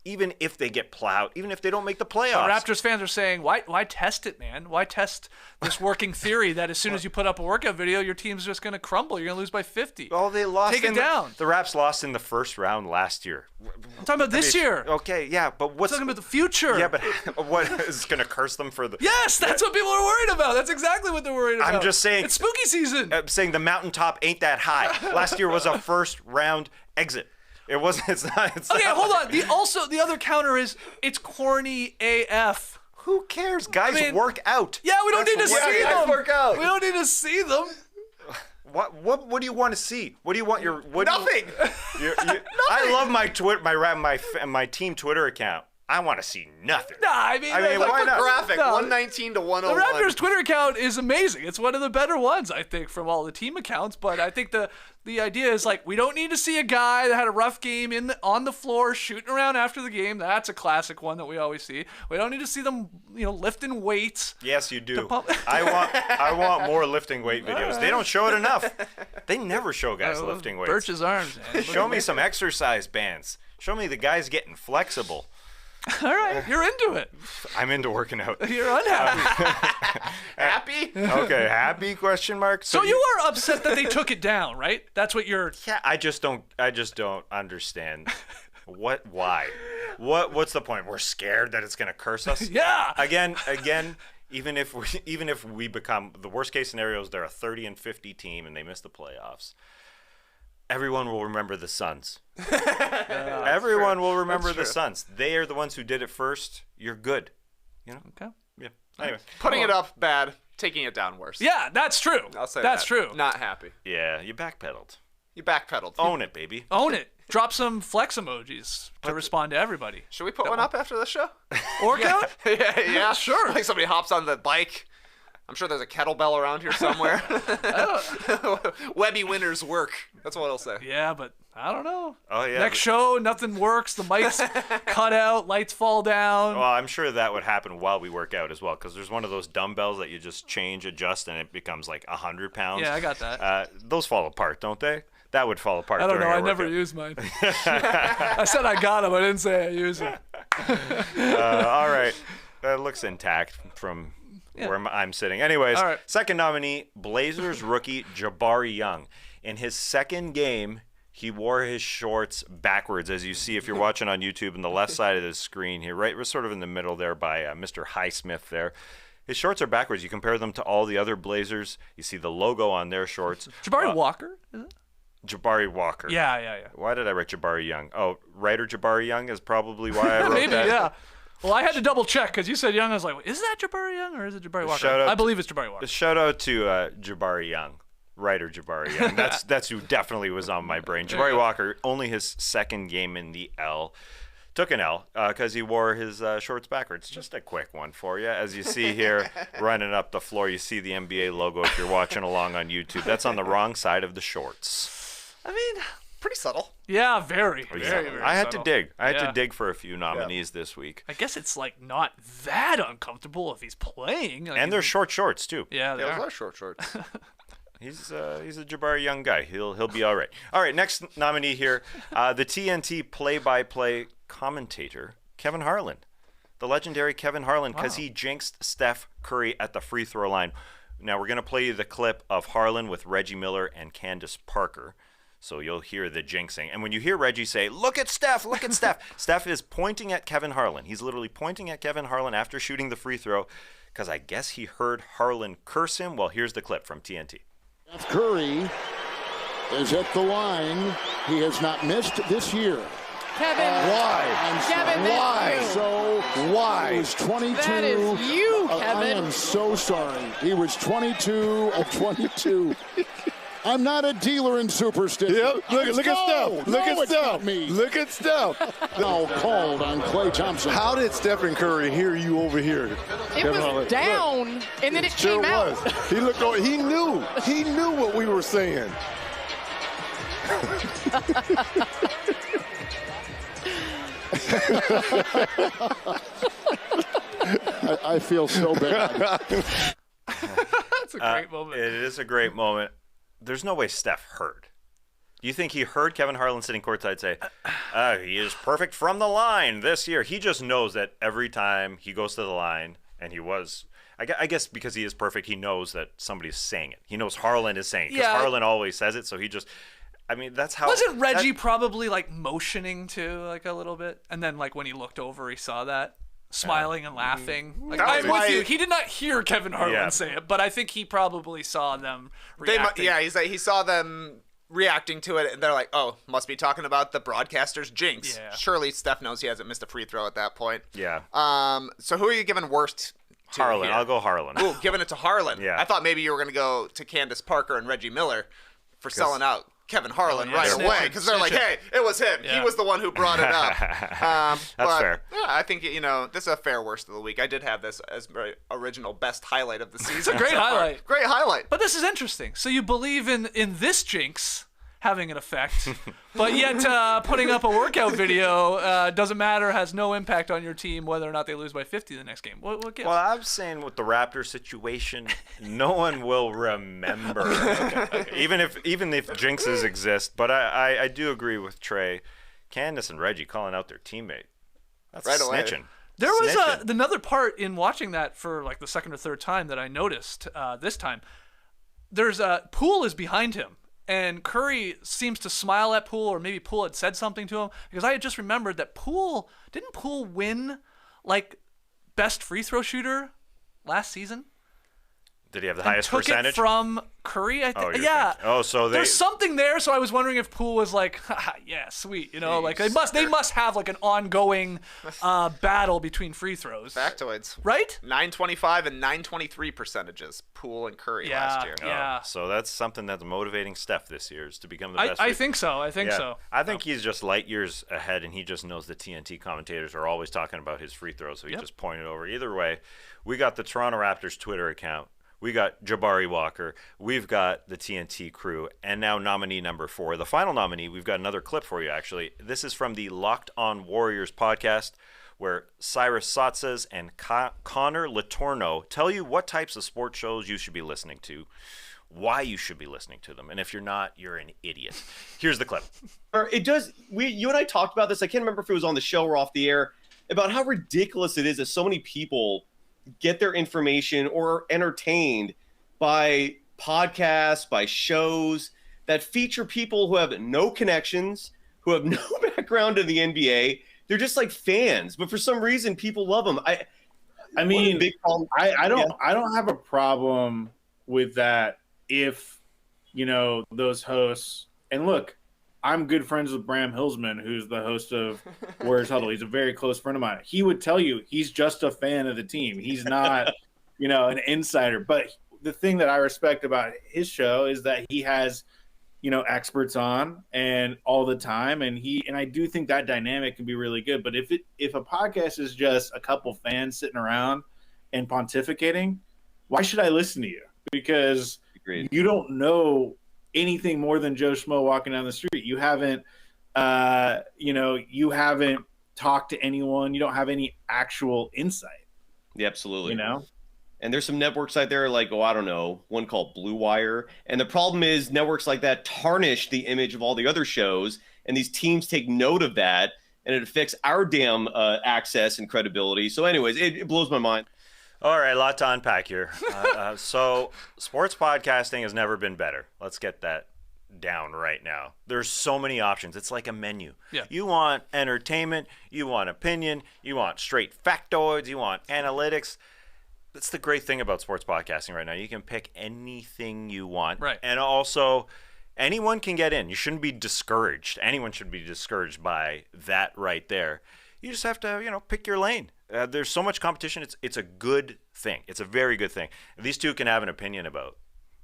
Even if they get plowed, even if they don't make the playoffs. But Raptors fans are saying, why test it, man? Why test this working theory that as soon as you put up a workout video, your team's just going to crumble? You're going to lose by 50. Oh, they lost. Take it down. The Raps lost in the first round last year. I'm talking about this year. Okay, yeah, but what's I'm talking about the future. Yeah, but what is going to curse them for the? Yes, that's what people are worried about. That's exactly what they're worried about. I'm just saying. It's spooky season. I'm saying the mountaintop ain't that high. Last year was a first round exit. It wasn't. It's not. It's Okay, not hold like- on. The other counter is it's corny AF. Who cares? Guys work out. Yeah, we don't need to see guys them. work out. We don't need to see them. What do you want to see? What do you want your Nothing. I love my team Twitter account. I want to see nothing. Nah, I mean why not? Graphic, No. 119 to The 101. Raptors Twitter account is amazing. It's one of the better ones, I think, from all the team accounts. But I think the idea is like we don't need to see a guy that had a rough game on the floor shooting around after the game. That's a classic one that we always see. We don't need to see them, lifting weights. Yes, you do. pump- I want more lifting weight videos. They don't show it enough. They never show guys lifting weights. Birch's arms, man. Show me some exercise bands. Show me the guys getting flexible. All right, you're into it. I'm into working out. You're unhappy. Happy? Okay, happy question mark. So you are upset that they took it down, right? That's what you're. Yeah, I just don't understand. Why? What's the point? We're scared that it's gonna curse us? Yeah. Again, even if we become the worst case scenario is they're a 30-50 team and they miss the playoffs. Everyone will remember the Suns. Everyone will remember the Suns. They are the ones who did it first. You're good. Okay. Yeah. Anyway. Putting it up, bad. Taking it down, worse. Yeah, that's true. I'll say that's that. true. Not happy. Yeah, you backpedaled. You backpedaled. Own it, baby. Own it. Drop some flex emojis to respond to everybody. Should we put one up after the show? Workout? yeah, sure. Like somebody hops on the bike. I'm sure there's a kettlebell around here somewhere. Webby winners work. That's what I'll say. Yeah, but I don't know. Oh, yeah. Next show, nothing works. The mic's cut out. Lights fall down. Well, I'm sure that would happen while we work out as well, because there's one of those dumbbells that you just change, adjust, and it becomes like 100 pounds. Yeah, I got that. Those fall apart, don't they? that would fall apart. I don't know. during I a never workout. use mine. I said I got them. I didn't say I use them. All right. That looks intact from where I'm sitting. Anyways, All right. second nominee, Blazers rookie Jabari Young. In his second game, he wore his shorts backwards, as you see if you're watching on YouTube, on the left side of the screen here. Right, we're sort of in the middle there by Mr. Highsmith there. His shorts are backwards. You compare them to all the other Blazers. You see the logo on their shorts. Jabari Walker, is it? Jabari Walker. Yeah. Why did I write Jabari Young? Oh, writer Jabari Young is probably why I wrote Maybe, that. yeah. Well, I had to double check because you said Young. I was like, is that Jabari Young or is it Jabari Walker? Shout out I believe it's Jabari Walker. Shout out to Jabari Young, writer Jabari Young. That's who definitely was on my brain. Jabari Walker, only his second game in the L. Took an L because he wore his shorts backwards. Just a quick one for you. As you see here, running up the floor, you see the NBA logo if you're watching along on YouTube. That's on the wrong side of the shorts. I mean, pretty subtle. Yeah, very, very I had subtle. to dig. I had Yeah. to dig for a few nominees this week. I guess it's like not that uncomfortable if he's playing. Like, And they're short shorts, too. yeah, they Those are. are short shorts. He's a Jabari Young guy. He'll be all right. All right, next nominee here, the TNT play-by-play commentator, Kevin Harlan. The legendary Kevin Harlan, because he jinxed Steph Curry at the free throw line. Now, we're going to play you the clip of Harlan with Reggie Miller and Candace Parker. So you'll hear the jinxing. And when you hear Reggie say, look at Steph, look at Steph, Steph is pointing at Kevin Harlan. He's literally pointing at Kevin Harlan after shooting the free throw because I guess he heard Harlan curse him. Well, here's the clip from TNT. Steph Curry is at the line. He has not missed this year. Kevin. Why? Kevin, why? that's you. So why? He was 22. That is you, I Kevin. am so sorry. He was 22 of 22. I'm not a dealer in superstition. Yep. Look at Steph. Look at it's Steph. not me. Look at Steph. Now called on Klay Thompson. How did Stephen Curry hear you over here? It Kevin was Harlan? down, and then it Sure came out. was. He looked over. He knew what we were saying. I feel so bad. That's a great moment. It is a great moment. There's no way Steph heard. Do you think he heard Kevin Harlan sitting courtside say, he is perfect from the line this year? He just knows that every time he goes to the line, and he was, I guess because he is perfect, he knows that somebody's saying it. He knows Harlan is saying it because Yeah. Harlan always says it, so he just, I mean, that's how. Wasn't Reggie that- probably like motioning too, like a little bit? And then like when he looked over, he saw that, smiling and laughing. Like, That I'm was with you. my- He did not hear Kevin Harlan Yeah. say it, but I think he probably saw them They reacting. he's like, he saw them reacting to it, and they're like, oh, must be talking about the broadcaster's jinx. Yeah. Surely Steph knows he hasn't missed a free throw at that point. Yeah. So who are you giving worst to Harlan. here? I'll go Harlan. Ooh, giving it to Harlan. Yeah. I thought maybe you were going to go to Candace Parker and Reggie Miller for selling out Kevin Harlan yeah, right snitching, away, because they're like, snitching. hey, it was him. He Yeah. was the one who brought it up. That's fair. Yeah, I think, this is a fair worst of the week. I did have this as my original best highlight of the season. a great so far. highlight. Great highlight. But this is interesting. So you believe in this jinx having an effect, but yet putting up a workout video doesn't matter, has no impact on your team whether or not they lose by 50 the next game. What gives? Well, I'm saying with the Raptors situation, no one will remember, even if jinxes exist. But I do agree with Trey, Candace and Reggie calling out their teammate. That's Right away. snitching. There was Snitching. another part in watching that for like the second or third time that I noticed this time. There's Poole is behind him, and Curry seems to smile at Poole, or maybe Poole had said something to him, because I had just remembered that didn't Poole win like best free throw shooter last season? Did he have the And highest took percentage? it from Curry, I Oh, think. you're Yeah. thinking- oh, so they- there's something there. So I was wondering if Poole was like, haha, yeah, sweet, like they must have like an ongoing battle between free throws, Factoids. right? 925 and 923 percentages, Poole and Curry last year. Yeah. So that's something that's motivating Steph this year is to become the best. I free- think so. I think Yeah. so. I think he's just light years ahead, and he just knows the TNT commentators are always talking about his free throws, so he just pointed over. Either way, we got the Toronto Raptors Twitter account. We got Jabari Walker. We've got the TNT crew. And now nominee number 4. The final nominee, we've got another clip for you, actually. This is from the Locked On Warriors podcast. where Cyrus Satsas and Connor Latorno tell you what types of sports shows you should be listening to, why you should be listening to them, and if you're not, you're an idiot. Here's the clip. It does. You and I talked about this. I can't remember if it was on the show or off the air, about how ridiculous it is that so many people get their information or are entertained by podcasts, by shows that feature people who have no connections, who have no background in the NBA. They're just like fans, but for some reason people love them. I mean, big problem. I don't have a problem with that if, you know, those hosts, and look, I'm good friends with Bram Hillsman, who's the host of Warriors Huddle. He's a very close friend of mine. He would tell you he's just a fan of the team. He's not, you know, an insider. But the thing that I respect about his show is that he has, you know, experts on and all the time, and I do think that dynamic can be really good. But if a podcast is just a couple fans sitting around and pontificating, why should I listen to you? Because you don't know anything more than Joe Schmo walking down the street. You haven't, you haven't talked to anyone. You don't have any actual insight. Yeah, absolutely. You know? And there's some networks out there like, I don't know, one called Blue Wire. And the problem is networks like that tarnish the image of all the other shows. And these teams take note of that. And it affects our damn access and credibility. So anyways, it blows my mind. All right, a lot to unpack here. So sports podcasting has never been better. Let's get that down right now. There's so many options. It's like a menu. Yeah. You want entertainment, you want opinion, you want straight factoids, you want analytics. That's the great thing about sports podcasting right now. You can pick anything you want. Right. And also, anyone can get in. You shouldn't be discouraged. Anyone should be discouraged by that right there. You just have to, pick your lane. There's so much competition. It's a good thing. It's a very good thing. These two can have an opinion about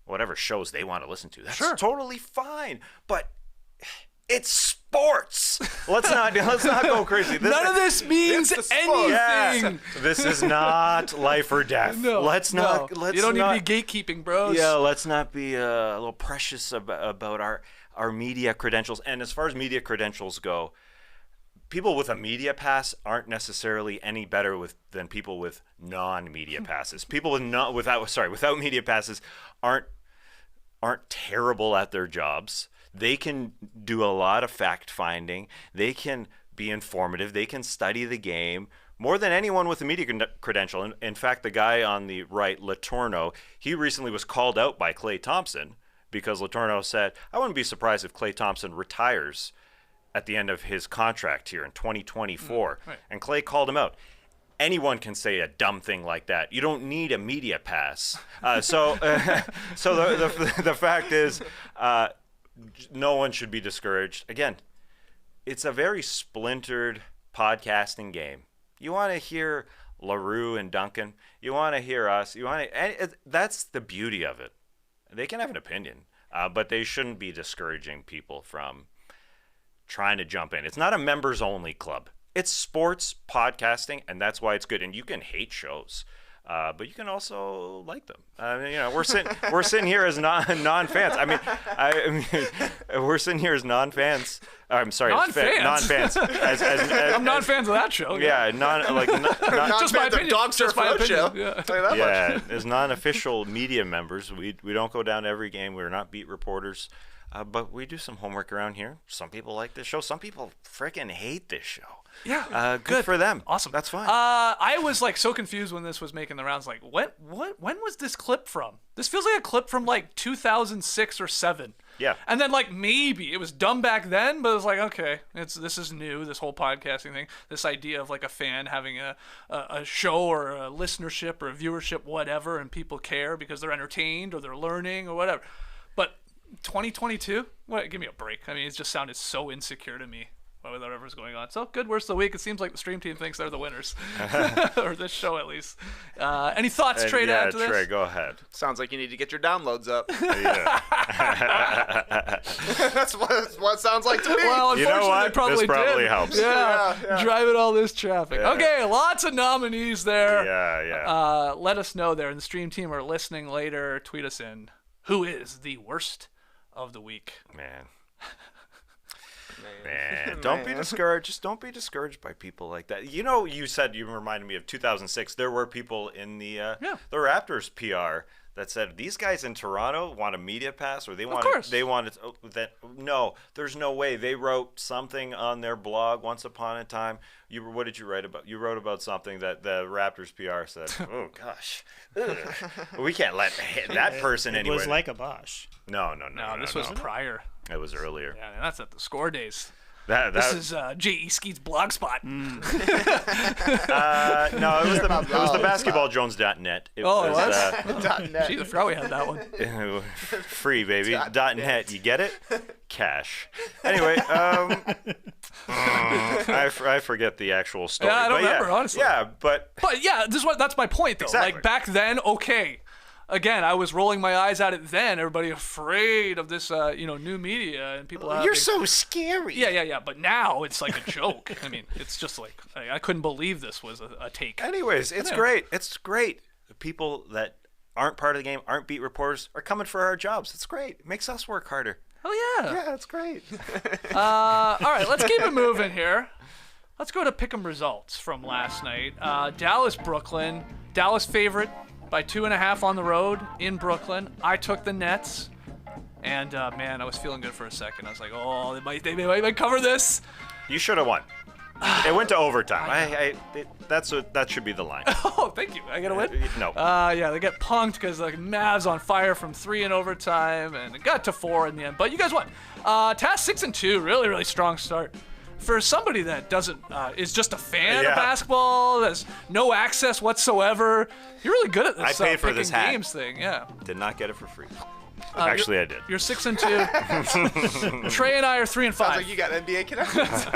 whatever shows they want to listen to. That's totally fine. But it's sports. Let's not go crazy. None of this means anything. Yeah. This is not life or death. No, let's not. You don't need to be gatekeeping, bros. Yeah, let's not be a little precious about our media credentials. And as far as media credentials go, people with a media pass aren't necessarily any better than people with non-media passes. People without media passes aren't terrible at their jobs. They can do a lot of fact finding. They can be informative. They can study the game more than anyone with a media credential. In fact, the guy on the right, Latorno, he recently was called out by Klay Thompson because Latorno said, "I wouldn't be surprised if Klay Thompson retires at the end of his contract here in 2024. Right. And Klay called him out. Anyone can say a dumb thing like that. You don't need a media pass. So the fact is, no one should be discouraged. Again, it's a very splintered podcasting game. You want to hear LaRue and Duncan. You want to hear us. That's the beauty of it. They can have an opinion, but they shouldn't be discouraging people from trying to jump in. It's not a members only club. It's sports podcasting, and that's why it's good. And you can hate shows, but you can also like them. We're sitting here as non-fans. We're sitting here as non-fans. I'm sorry, non-fans. I'm non-fans of that show. Yeah, just my opinion. Just my opinion. Yeah. As non-official media members, we don't go down to every game. We're not beat reporters. But we do some homework around here. Some people like this show. Some people freaking hate this show. Yeah, good for them. Awesome. That's fine. I was so confused when this was making the rounds. Like, when was this clip from? This feels like a clip from 2006 or 7. Yeah. And then maybe it was dumb back then, but it was okay, this is new. This whole podcasting thing, this idea of a fan having a show or a listenership or a viewership, whatever, and people care because they're entertained or they're learning or whatever. But 2022? What? Give me a break. It just sounded so insecure to me with whatever's going on. So, good worst of the week. It seems like the stream team thinks they're the winners. Or this show, at least. Any thoughts, Trey, to add to this? Trey, go ahead. Sounds like you need to get your downloads up. Yeah. That's what it sounds like to me. Well, unfortunately, they probably this probably did. helps. Yeah. Driving all this traffic. Yeah. Okay, lots of nominees there. Yeah. Let us know there. And the stream team are listening later. Tweet us in. Who is the worst of the week? Man. Man, don't be discouraged. Just don't be discouraged by people like that. You know, you said you reminded me of 2006. There were people in the Raptors PR that said these guys in Toronto want a media pass, or they want that. No, there's no way. They wrote something on their blog once upon a time. What did you write about? You wrote about something that the Raptors PR said. Oh gosh, we can't let that person anyway. It was like a Bosch. No. This was prior. It was earlier. Yeah, that's at the score days. This is J.E. Skeet's blog spot. No, it was the basketballjones.net. It was? .net. Jeez, I forgot we had that one. Free, baby. .net. You get it? Cash. Anyway, I forget the actual story. Yeah, I don't remember, honestly. Yeah, but yeah, that's my point, though. Exactly. Like, back then, okay. Again, I was rolling my eyes at it then. Everybody afraid of this, new media and people. You're so scary. Yeah. But now it's like a joke. I mean, it's just like I couldn't believe this was a take. Anyways, it's great. It's great. The people that aren't part of the game, aren't beat reporters, are coming for our jobs. It's great. It makes us work harder. Oh yeah. Yeah, it's great. All right, let's keep it moving here. Let's go to pick'em results from last night. Dallas, Brooklyn. Dallas favorite by 2.5 on the road in Brooklyn. I took the Nets, and man, I was feeling good for a second. I was like, oh, they might cover this. You should have won. It went to overtime. That should be the line. Oh, thank you. I gotta win. No. Yeah, they get punked because the Mavs on fire from 3 in overtime, and it got to 4 in the end. But you guys won. Task 6-2, really strong start. For somebody that is just a fan of basketball, has no access whatsoever, you're really good at this. I paid for this hat. Games thing, yeah. Did not get it for free. Actually, I did. You're 6-2. Trey and I are 3-5. Sounds like you got NBA connections.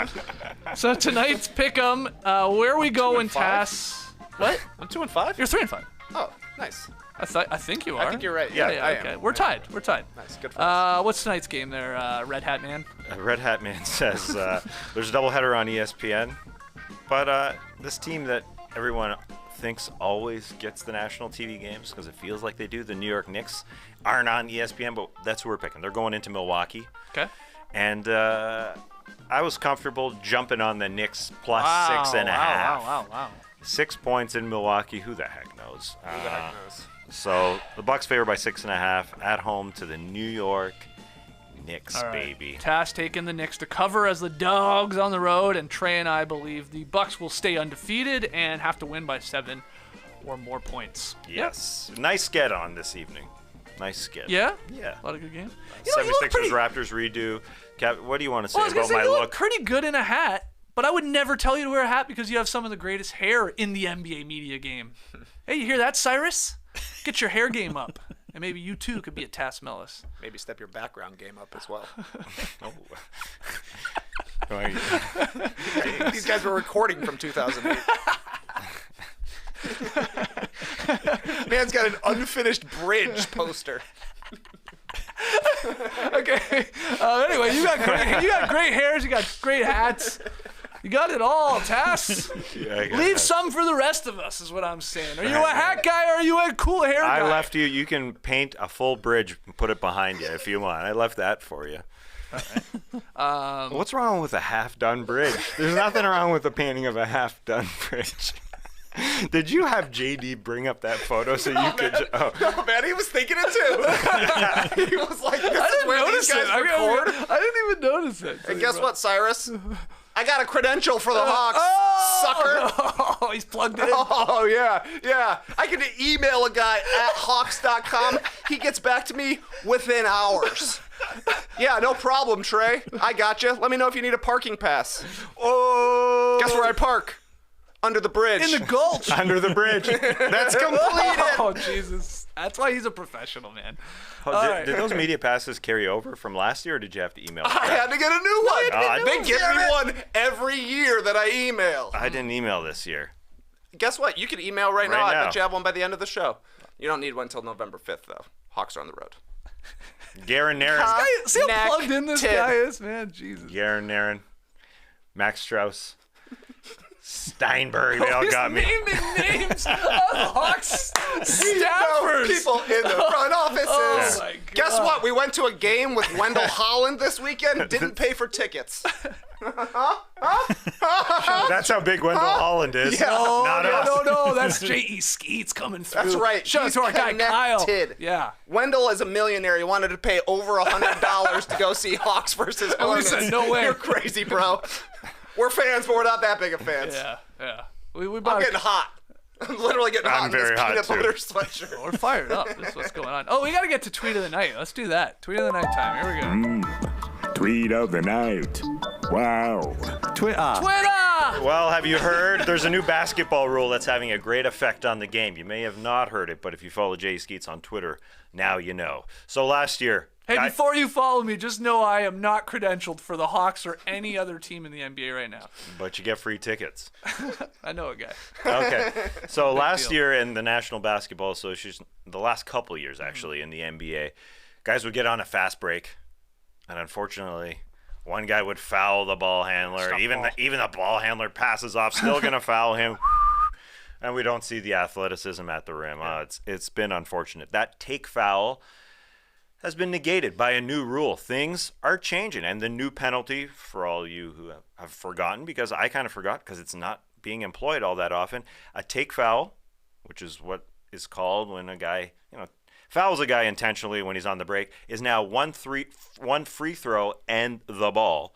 So tonight's pick'em, where we go in tasks. What? I'm 2-5. You're 3-5. Oh, nice. I think you are. I think you're right. Yeah, I okay. am. We're tied. Nice. Good for us. What's tonight's game there, Red Hat Man? Red Hat Man says there's a doubleheader on ESPN, but this team that everyone thinks always gets the national TV games because it feels like they do, the New York Knicks, aren't on ESPN, but that's who we're picking. They're going into Milwaukee. Okay. And I was comfortable jumping on the Knicks plus 6.5. Wow. 6 points in Milwaukee. Who the heck knows? Who the heck knows? So the Bucks favor by 6.5 at home to the New York Knicks, baby. Tass taking the Knicks to cover as the dogs on the road, and Trey and I believe the Bucks will stay undefeated and have to win by 7 or more points. Yes. Yep. Nice sked on this evening. Nice sked. Yeah? Yeah. A lot of good games. 76ers Raptors redo. What do you want to say about my you look? look pretty good in a hat, but I would never tell you to wear a hat because you have some of the greatest hair in the NBA media game. Hey, you hear that, Cyrus? Get your hair game up. And maybe you, too, could be a Tass Mellis. Maybe step your background game up as well. These guys were recording from 2008. Man's got an unfinished bridge poster. Okay. Anyway, you got great hairs. You got great hats. You got it all, Tass. Leave some for the rest of us, is what I'm saying. Are you a hat guy or are you a cool hair guy? I left you. You can paint a full bridge and put it behind you if you want. I left that for you. All right. What's wrong with a half-done bridge? There's nothing wrong with the painting of a half-done bridge. Did you have JD bring up that photo so you could? No, man, he was thinking it too. He was like, "This is where these guys record." I didn't even notice it. And guess what, Cyrus? I got a credential for the Hawks, sucker. Oh, he's plugged in. Oh, yeah. I can email a guy at Hawks.com. He gets back to me within hours. Yeah, no problem, Trey. I got you. Let me know if you need a parking pass. Oh. Guess where I park? Under the bridge. In the gulch. Under the bridge. That's completed. Oh, Jesus. That's why he's a professional, man. Did those media passes carry over from last year, or did you have to email? I had to get a new one. They give me one every year that I email. I didn't email this year. Guess what? You can email right now. I bet you have one by the end of the show. You don't need one until November 5th, though. Hawks are on the road. Garen Nairn. See how plugged in this guy is, man? Jesus. Garen Nairn. Max Strauss. Steinberg, they all got me. Naming names of Hawks staffers. People in the front offices. Oh my Guess what? We went to a game with Wendell Holland this weekend. Didn't pay for tickets. That's how big Wendell Holland is. Yeah. Not us. No. That's J.E. Skeets coming through. That's right. Shout out to our guy Kyle. Connected. Yeah. Wendell is a millionaire. He wanted to pay over $100 to go see Hawks versus And we Hornets. said, no way. You're crazy, bro. We're fans, but we're not that big of fans. Yeah. We I'm bought getting hot. I'm literally getting hot in this very hot, peanut too. butter sweatshirt. We're fired up. This is what's going on. Oh, we got to get to tweet of the night. Let's do that. Tweet of the night time. Here we go. Tweet of the night. Wow. Twitter. Well, have you heard? There's a new basketball rule that's having a great effect on the game. You may have not heard it, but if you follow Jay Skeets on Twitter, now you know. So last year... Hey, before you follow me, just know I am not credentialed for the Hawks or any other team in the NBA right now. But you get free tickets. I know a guy. Okay. So last deal. year in the National Basketball Association, the last couple of years actually in the NBA, guys would get on a fast break, and unfortunately, one guy would foul the ball handler. Even the ball handler passes off, still gonna foul him, and we don't see the athleticism at the rim. It's been unfortunate. That take foul has been negated by a new rule. Things are changing, and the new penalty, for all you who have forgotten, because I kind of forgot because it's not being employed all that often, a take foul, which is what is called when a guy, fouls a guy intentionally when he's on the break, is now one free throw and the ball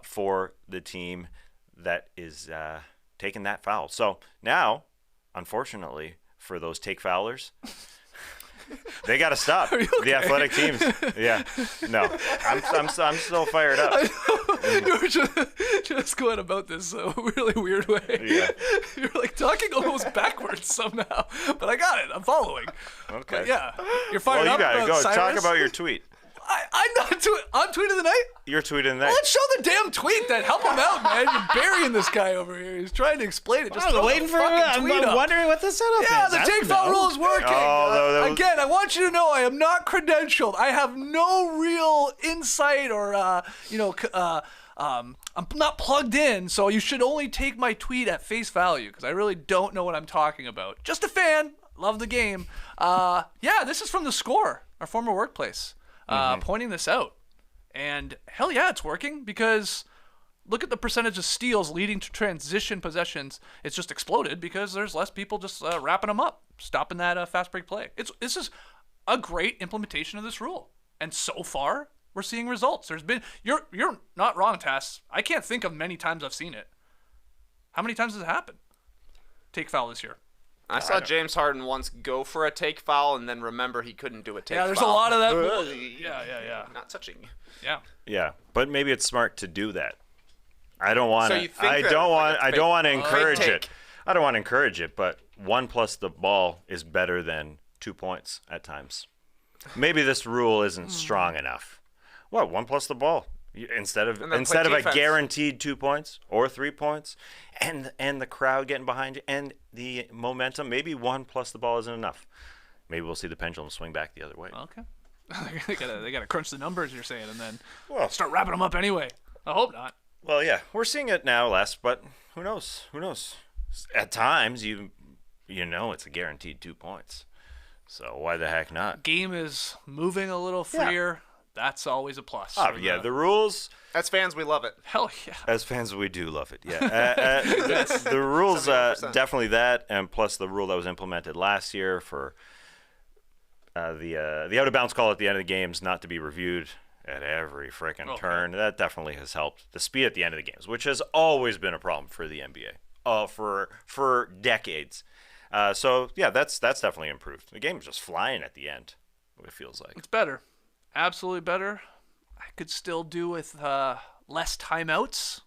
for the team that is taking that foul. So now, unfortunately, for those take foulers, they got to stop. The athletic teams. Yeah. No. I'm still fired up. You were just going about this a really weird way. Yeah. You're like talking almost backwards somehow. But I got it. I'm following. Okay. But yeah. You're fired Well, up you got to about go. Cyrus? Talk about your tweet. I'm not on tweet of the night? Your tweet of the night. Well, let's show the damn tweet then. Help him out, man. You're burying this guy over here. He's trying to explain it. Just I'm throw waiting the for fucking I'm tweet up. wondering what the setup Yeah, is. the I take don't foul know. rule is working. Again, I want you to know I am not credentialed. I have no real insight or, I'm not plugged in, so you should only take my tweet at face value because I really don't know what I'm talking about. Just a fan. Love the game. This is from The Score, our former workplace, pointing this out. And hell yeah, it's working because look at the percentage of steals leading to transition possessions. It's just exploded because there's less people just wrapping them up, stopping that fast break play. This is a great implementation of this rule. And so far, we're seeing results. There's been you're not wrong, Tass. I can't think of many times I've seen it. How many times has it happened? Take foul this year. I saw James Harden once go for a take foul and then remember he couldn't do a take foul. Yeah, there's a lot of that. Yeah. Not touching. Yeah, but maybe it's smart to do that. I don't want to. So I don't want to encourage it. I don't want to encourage it, but 1 plus the ball is better than 2 points at times. Maybe this rule isn't strong enough. What? 1 plus the ball instead of a guaranteed 2 points or 3 points, and the crowd getting behind you and the momentum. Maybe 1 plus the ball isn't enough. Maybe we'll see the pendulum swing back the other way. Okay. they gotta crunch the numbers, you're saying, and then start wrapping them up anyway. I hope not. Well, yeah, we're seeing it now less, but who knows? At times, you know it's a guaranteed 2 points. So why the heck not? Game is moving a little freer. Yeah. That's always a plus. Oh, yeah, the rules. As fans, we love it. Hell yeah. As fans, we do love it, yeah. The rules, definitely that, and plus the rule that was implemented last year for the out-of-bounds call at the end of the games not to be reviewed at every frickin' turn. That definitely has helped. The speed at the end of the games, which has always been a problem for the NBA for decades. That's definitely improved. The game is just flying at the end, it feels like. It's better. Absolutely better. I could still do with less timeouts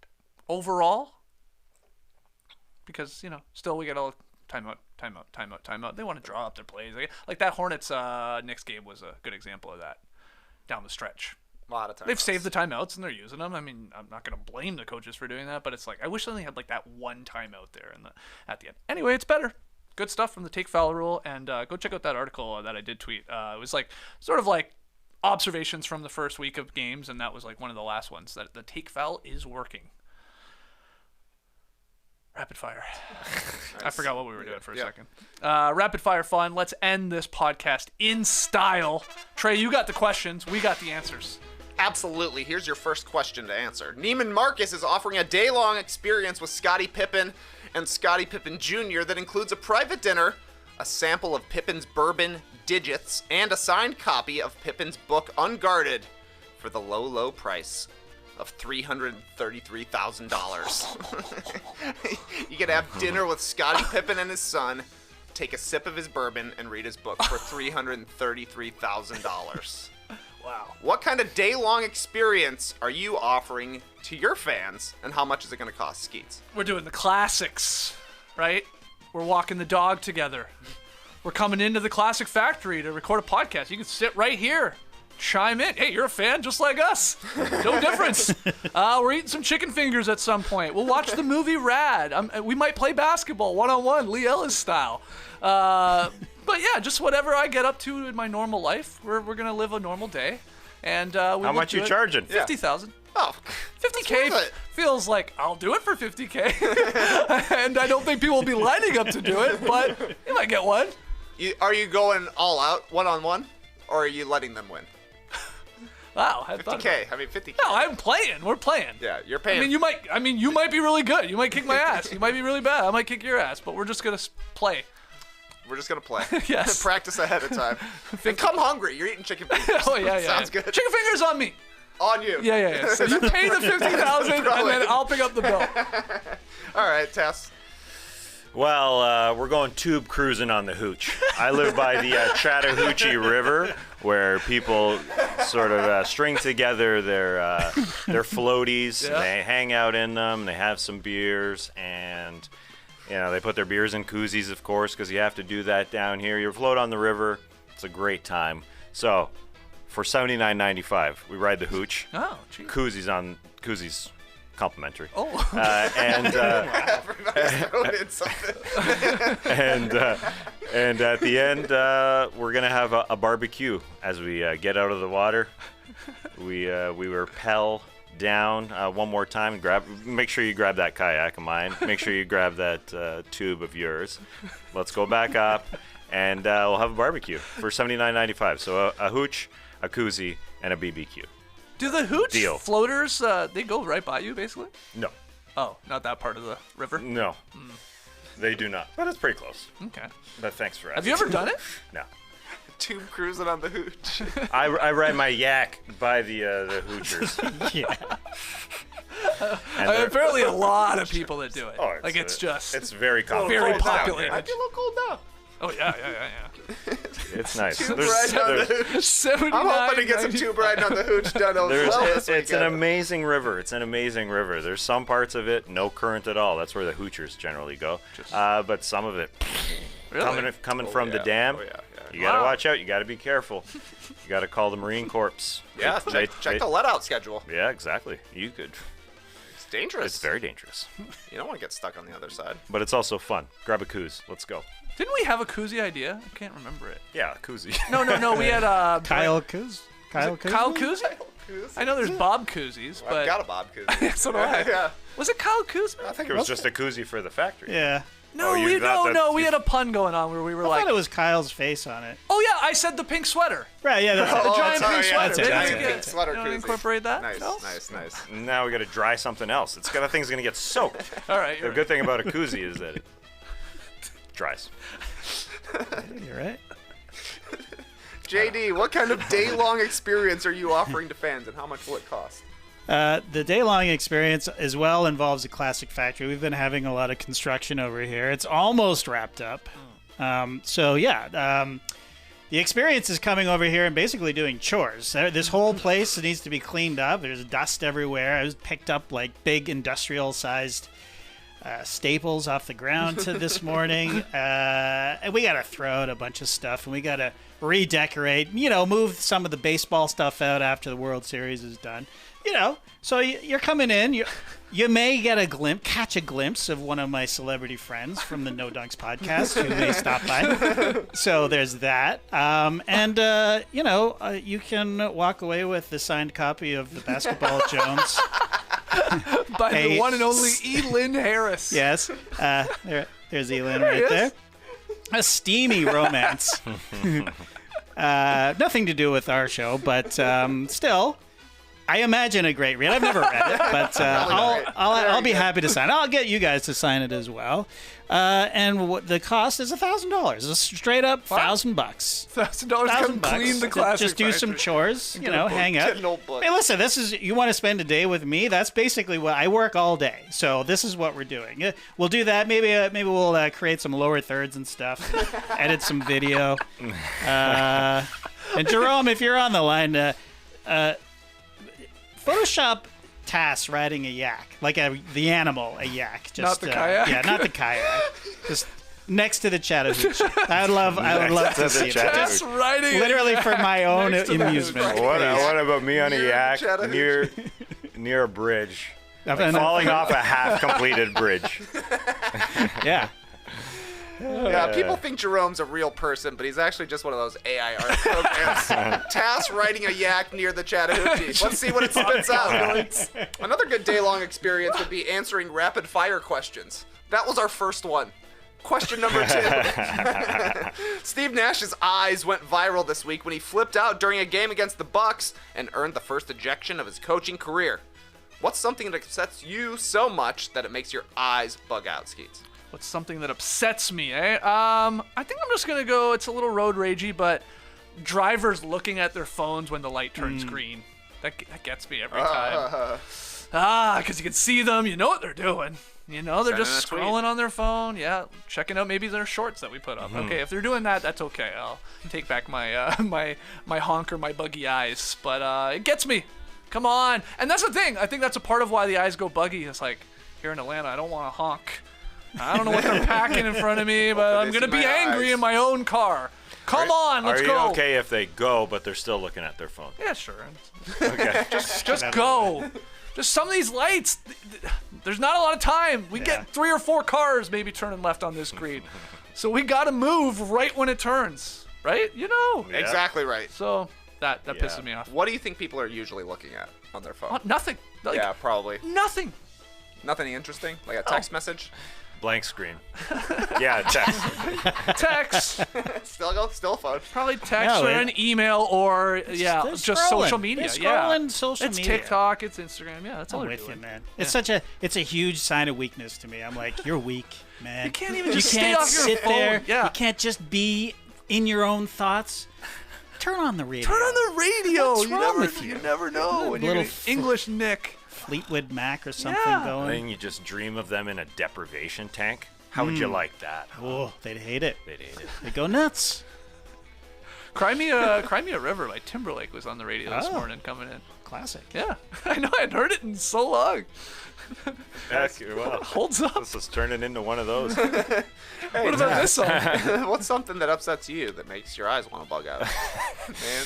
overall because, still we get all timeout. They want to draw up their plays. Like that Hornets Knicks game was a good example of that down the stretch. A lot of timeouts. They've saved the timeouts and they're using them. I mean, I'm not going to blame the coaches for doing that, but it's like I wish they only had like that one timeout there at the end. Anyway, it's better. Good stuff from the take foul rule, and go check out that article that I did tweet. It was like sort of like observations from the first week of games, and that was like one of the last ones that the take foul is working. Rapid fire. I forgot what we were doing for a second. Rapid fire fun. Let's end this podcast in style. Trey, you got the questions. We got the answers. Absolutely. Here's your first question to answer. Neiman Marcus is offering a day-long experience with Scottie Pippen and Scottie Pippen Jr. that includes a private dinner, a sample of Pippen's bourbon digits, and a signed copy of Pippen's book Unguarded for the low, low price of $333,000. You can have dinner with Scottie Pippen and his son, take a sip of his bourbon, and read his book for $333,000. Wow. What kind of day-long experience are you offering to your fans, and how much is it going to cost, Skeets? We're doing the classics, right? We're walking the dog together. We're coming into the Classic Factory to record a podcast. You can sit right here, chime in. Hey, you're a fan just like us. No difference. We're eating some chicken fingers at some point. We'll watch the movie Rad. We might play basketball one-on-one, Lee Ellis style. But yeah, just whatever I get up to in my normal life. We're going to live a normal day. And how much you charging? $50,000. Oh, $50K feels like I'll do it for $50K. And I don't think people will be lining up to do it, but you might get one. Are you going all out one-on-one, or are you letting them win? Wow, 50K. I mean, 50K. No, I'm playing. We're playing. Yeah, you're paying. I mean, you might be really good. You might kick my ass. You might be really bad. I might kick your ass. But we're just gonna play. We're just gonna play. Yes. Practice ahead of time. And come hungry. You're eating chicken fingers. Oh yeah. Sounds good. Chicken fingers on me. On you. Yeah. So you pay the $50,000, and then I'll pick up the bill. All right, Tess. Well, we're going tube cruising on the hooch. I live by the Chattahoochee River, where people sort of string together their floaties. Yeah. They hang out in them. They have some beers, and they put their beers in koozies, of course, because you have to do that down here. You float on the river. It's a great time. So, for $79.95, we ride the hooch. Oh, geez. Koozies. Complimentary. Oh. Everybody's throwing in something. and at the end, we're gonna have a barbecue as we get out of the water. We rappel down one more time. Make sure you grab that kayak of mine. Make sure you grab that tube of yours. Let's go back up, and we'll have a barbecue for $79.95. So a hooch, a koozie, and a BBQ. Do the hooch floaters, they go right by you, basically? No. Oh, not that part of the river? No. They do not. But it's pretty close. Okay. But thanks for asking. Have you ever done it? No. Tube cruising on the hooch. I ride my yak by the hoochers. Yeah. Apparently a lot of people that do it. Oh, it's very common. Very popular. Might be a little cold now. Oh, yeah. It's nice. Tube riding on the hooch. I'm hoping to get some tube riding on the hooch done as well this It's an weekend. amazing river. There's some parts of it, no current at all. That's where the hoochers generally go. But some of it, Really? coming from the dam, you got to watch out. You got to be careful. You got to call the Marine Corps. Yeah, check the let-out schedule. Yeah, exactly. You could. It's dangerous. It's very dangerous. You don't want to get stuck on the other side. But it's also fun. Grab a koozie. Let's go. Didn't we have a koozie idea? I can't remember it. Yeah, koozie. No. We had Kyle Kuz. Kyle Koozie? I know there's Bob Koozies, but I've got a Bob koozie. so do I. Yeah. Was it Kyle Kuzma? I think it was just a koozie for the factory. Yeah. No, we had a pun going on where we were I like, thought it was Kyle's face on it. oh yeah, I said the pink sweater. Right, yeah, that's The it. giant pink sweater. That's it, that's Maybe it. we Pink sweater you know, koozie. incorporate that. Nice, No? nice. Now we got to dry something else. The thing's gonna get soaked. All right. The good thing about a koozie is that it dries. You're right. JD, what kind of day-long experience are you offering to fans, and how much will it cost? The day-long experience as well involves a Classic Factory. We've been having a lot of construction over here. It's almost wrapped up. The experience is coming over here and basically doing chores. This whole place needs to be cleaned up. There's dust everywhere. I was picked up like big industrial-sized staples off the ground this morning. And we got to throw out a bunch of stuff, and we got to redecorate, move some of the baseball stuff out after the World Series is done. So you're coming in. You may catch a glimpse of one of my celebrity friends from the No Dunks podcast who may stop by. So there's that. You can walk away with the signed copy of the Basketball Jones By Hey. the one and only Elin Harris. Yes. There's Elin right there. A steamy romance. Nothing to do with our show, but still, I imagine a great read. I've never read it, but I'll be happy to sign it. I'll get you guys to sign it as well. And the cost is $1,000. It's straight up $1,000. $1,000 come clean the classic. Just do some chores, hang out. Hey, listen, you want to spend a day with me? That's basically what I work all day. So this is what we're doing. We'll do that. Maybe we'll create some lower thirds and stuff. Edit some video. And Jerome, if you're on the line, Photoshop Tass riding a yak, like the animal, a yak. Just, not the kayak? Yeah, not the kayak. Just next to the Chattahoochee. I would love to see that. Tass riding Literally for my own amusement. What about me on a yak near a bridge? Falling off a half-completed bridge. Yeah. Yeah, people think Jerome's a real person, but he's actually just one of those AI art programs. Tass riding a yak near the Chattahoochee. Let's see what it spits out. Another good day-long experience would be answering rapid-fire questions. That was our first one. Question number 2. Steve Nash's eyes went viral this week when he flipped out during a game against the Bucks and earned the first ejection of his coaching career. What's something that upsets you so much that it makes your eyes bug out, Skeets? What's something that upsets me, eh? I think I'm just going to go, it's a little road ragey, but drivers looking at their phones when the light turns green. That gets me every time. Because you can see them, you know what they're doing. They're just scrolling on their phone, checking out maybe their shorts that we put up. Okay, if they're doing that, that's okay. I'll take back my my honk or my buggy eyes. But it gets me. Come on. And that's the thing. I think that's a part of why the eyes go buggy. It's like, here in Atlanta, I don't want to honk. I don't know what they're packing in front of me, but I'm going to be angry in my own car. Come on, let's go. Are you okay if they go, but they're still looking at their phone? Yeah, sure. Okay. just go. Just some of these lights, there's not a lot of time. We get 3 or 4 cars maybe turning left on this screen. So we got to move right when it turns, right? Yeah. Exactly right. So that pisses me off. What do you think people are usually looking at on their phone? Nothing. Yeah, probably. Nothing. Nothing interesting? Like a text message? Blank screen. Yeah, text. Text. Still a phone. Probably text or an email or just social media. Scrolling social it's media. TikTok, it's Instagram. Yeah, that's all I'm they're with doing. you, man. It's a huge sign of weakness to me. I'm like, you're weak, man. You can't even just stay off your sit phone. there. Yeah. You can't just be in your own thoughts. Turn on the radio. Turn on the radio. What's wrong with you? You never know. When Little you're English Nick. Fleetwood Mac or something going. And you just dream of them in a deprivation tank. How would you like that? Oh, they'd hate it. They'd hate it. They'd go nuts. Cry Me a River by Timberlake was on the radio this morning coming in. Classic. Yeah. I know. I hadn't heard it in so long. Well, holds up. This is turning into one of those. What about this song? What's something that upsets you that makes your eyes want to bug out? Man.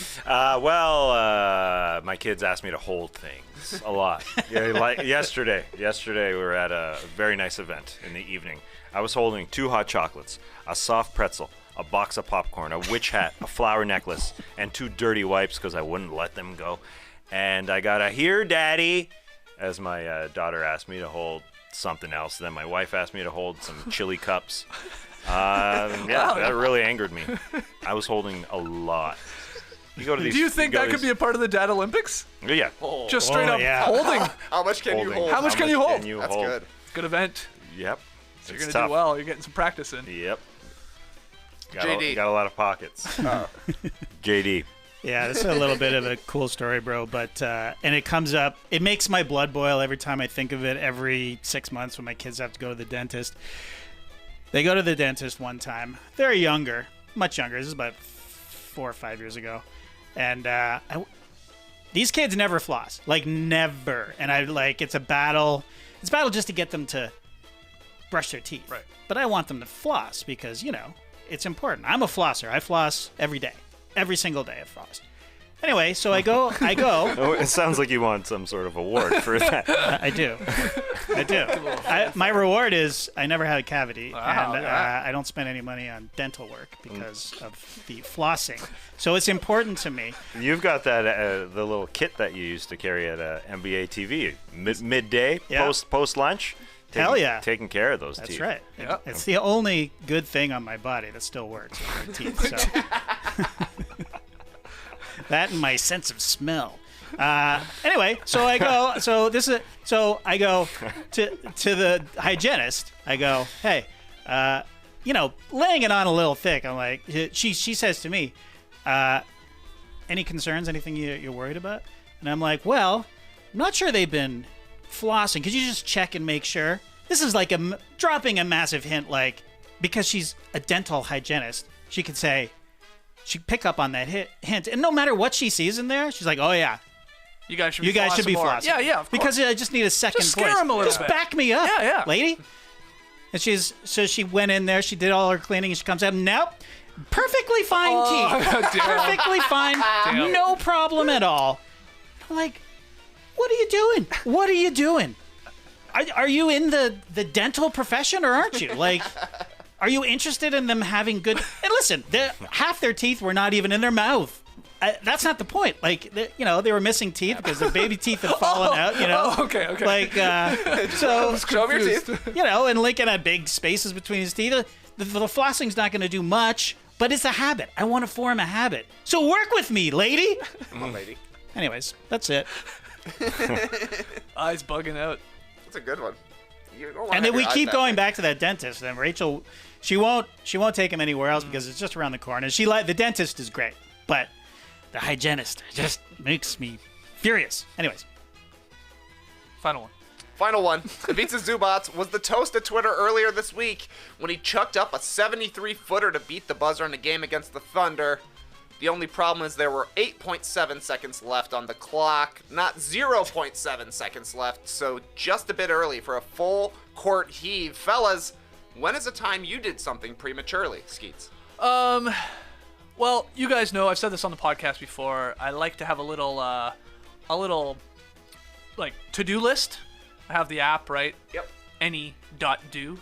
My kids asked me to hold things a lot. Like yesterday we were at a very nice event in the evening. I was holding 2 hot chocolates, a soft pretzel, a box of popcorn, a witch hat, a flower necklace, and 2 dirty wipes because I wouldn't let them go. And I got a "Here, Daddy," as my daughter asked me to hold something else. Then my wife asked me to hold some chili cups. That really angered me. I was holding a lot. You go to these. Do you think that could be a part of the Dad Olympics? Yeah. Just straight up holding. How much can you hold? How much can you hold? That's good. Good event. Yep. So you're going to do well. You're getting some practice in. Yep. JD. Got a lot of pockets. JD. Yeah, this is a little bit of a cool story, bro. But and it comes up. It makes my blood boil every time I think of it. Every 6 months when my kids have to go to the dentist. They go to the dentist one time. They're younger, much younger. This is about 4 or 5 years ago, and these kids never floss, like never. And it's a battle. It's a battle just to get them to brush their teeth. Right. But I want them to floss because it's important. I'm a flosser. I floss every day. Every single day I floss. Anyway, so I go. Oh, it sounds like you want some sort of award for that. I do. My reward is I never had a cavity, and I don't spend any money on dental work because of the flossing. So it's important to me. You've got that the little kit that you used to carry at NBA TV midday, post lunch. Hell yeah, taking care of those teeth. That's right. Yep. It's the only good thing on my body that still works. My teeth. So. That and my sense of smell. Anyway, so I go. So I go to the hygienist. I go, hey, laying it on a little thick. I'm like, she says to me, any concerns? Anything you're worried about? And I'm like, well, I'm not sure they've been flossing. Could you just check and make sure? This is like dropping a massive hint. Like, because she's a dental hygienist, she could say. She'd pick up on that hint, and no matter what she sees in there, she's like, "Oh yeah, you guys should be flossing. Yeah, yeah, of course. Because I just need a second just scare them a little bit. Back me up, yeah, lady." And so she went in there, she did all her cleaning, and she comes out, nope, perfectly fine teeth, perfectly fine, no problem at all. I'm like, what are you doing? What are you doing? Are you in the dental profession or aren't you? Like. Are you interested in them having good... And listen, half their teeth were not even in their mouth. That's not the point. Like, they were missing teeth because their baby teeth had fallen out, okay. Like, so... Show me your teeth. And Lincoln had big spaces between his teeth. The flossing's not going to do much, but it's a habit. I want to form a habit. So work with me, lady. Come on, lady. Anyways, that's it. Eyes bugging out. That's a good one. And then we keep going back to that dentist. And Rachel, she won't take him anywhere else because it's just around the corner. The dentist is great, but the hygienist just makes me furious. Anyways, final one. Ivica Zubac was the toast of Twitter earlier this week when he chucked up a 73-footer to beat the buzzer in a game against the Thunder. The only problem is there were 8.7 seconds left on the clock, not 0.7 seconds left, so just a bit early for a full court heave. Fellas, when is the time you did something prematurely, Skeets? Well, you guys know, I've said this on the podcast before, I like to have a little like to-do list. I have the app, right? Yep. Any.do,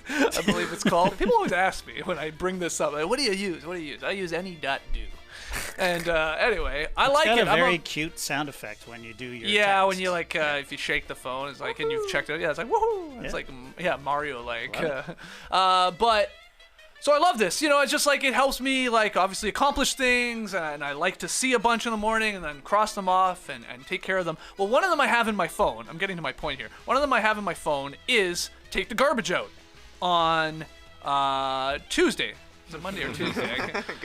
I believe it's called. People always ask me when I bring this up, like, what do you use? I use any.do. And anyway, I like it. It's got a very cute sound effect when you do your text. When you if you shake the phone, it's like, and you've checked it. Yeah, it's like woohoo. It's like Mario like. But so I love this. It's just like it helps me obviously accomplish things, and I like to see a bunch in the morning and then cross them off and take care of them. Well, one of them I have in my phone. I'm getting to my point here. One of them I have in my phone is take the garbage out on Tuesday. Is it Monday or Tuesday?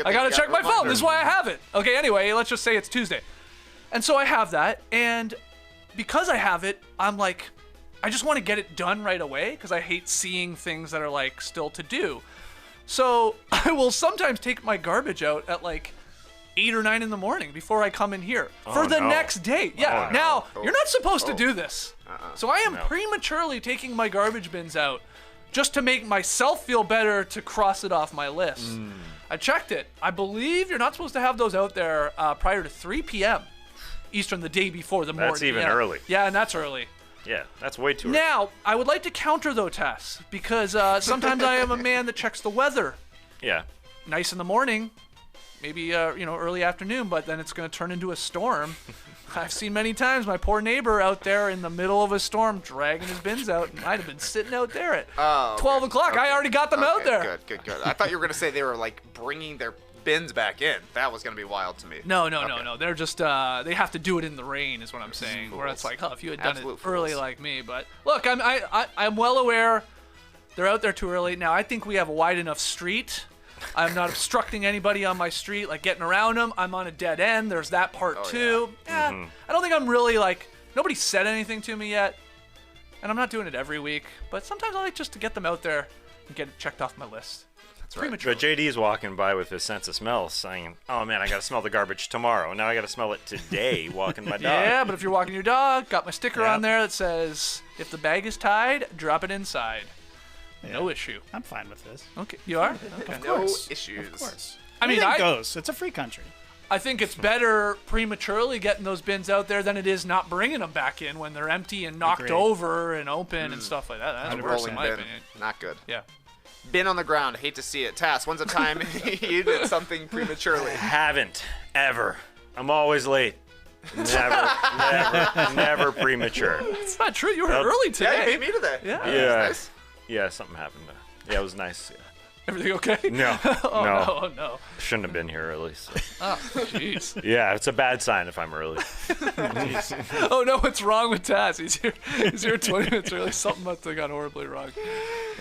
I gotta check my phone. This is why I have it. Okay, anyway, let's just say it's Tuesday. And so I have that, and because I have it, I'm like, I just want to get it done right away because I hate seeing things that are still to do. So I will sometimes take my garbage out at 8 or 9 in the morning before I come in here for the next day. Yeah. Now, you're not supposed to do this. So I am prematurely taking my garbage bins out just to make myself feel better to cross it off my list. I checked it. I believe you're not supposed to have those out there prior to 3 p.m. Eastern the day before the morning. That's even early. Yeah, and that's early. Yeah, that's way too early. Now, I would like to counter those tests because sometimes I am a man that checks the weather. Yeah. Nice in the morning, maybe early afternoon, but then it's going to turn into a storm. I've seen many times my poor neighbor out there in the middle of a storm dragging his bins out, and I'd have been sitting out there at 12 o'clock. Okay. I already got them out there. Good. I thought you were going to say they were bringing their bins back in. That was going to be wild to me. No. They're just, they have to do it in the rain is what I'm saying. Fools. Where it's if you had done it early like me. But look, I'm well aware they're out there too early. Now, I think we have a wide enough street. I'm not obstructing anybody on my street, getting around them. I'm on a dead end. There's that part too. Yeah. I don't think I'm really nobody said anything to me yet. And I'm not doing it every week. But sometimes I like just to get them out there and get it checked off my list. That's right. But JD's walking by with his sense of smell saying, oh man, I got to smell the garbage tomorrow. Now I got to smell it today walking my dog. Yeah, but if you're walking your dog, got my sticker on there that says, if the bag is tied, drop it inside. Yeah. No issue. I'm fine with this. Okay, you are? Okay. No issues. Of course. I mean, it goes. It's a free country. I think it's better prematurely getting those bins out there than it is not bringing them back in when they're empty and knocked over and open and stuff like that. That's worse in my opinion. Not good. Yeah. Bin on the ground. Hate to see it. Tass, when's the time you did something prematurely? Haven't ever. I'm always late. Never premature. It's not true. You were early today. Yeah, you beat me today. Yeah. Nice. Yeah, something happened. Yeah, it was nice. Yeah. Everything okay? No. No. Shouldn't have been here early. So. Oh, jeez. Yeah, it's a bad sign if I'm early. Oh, no, what's wrong with Taz? He's here 20 minutes early. Something must have gone horribly wrong.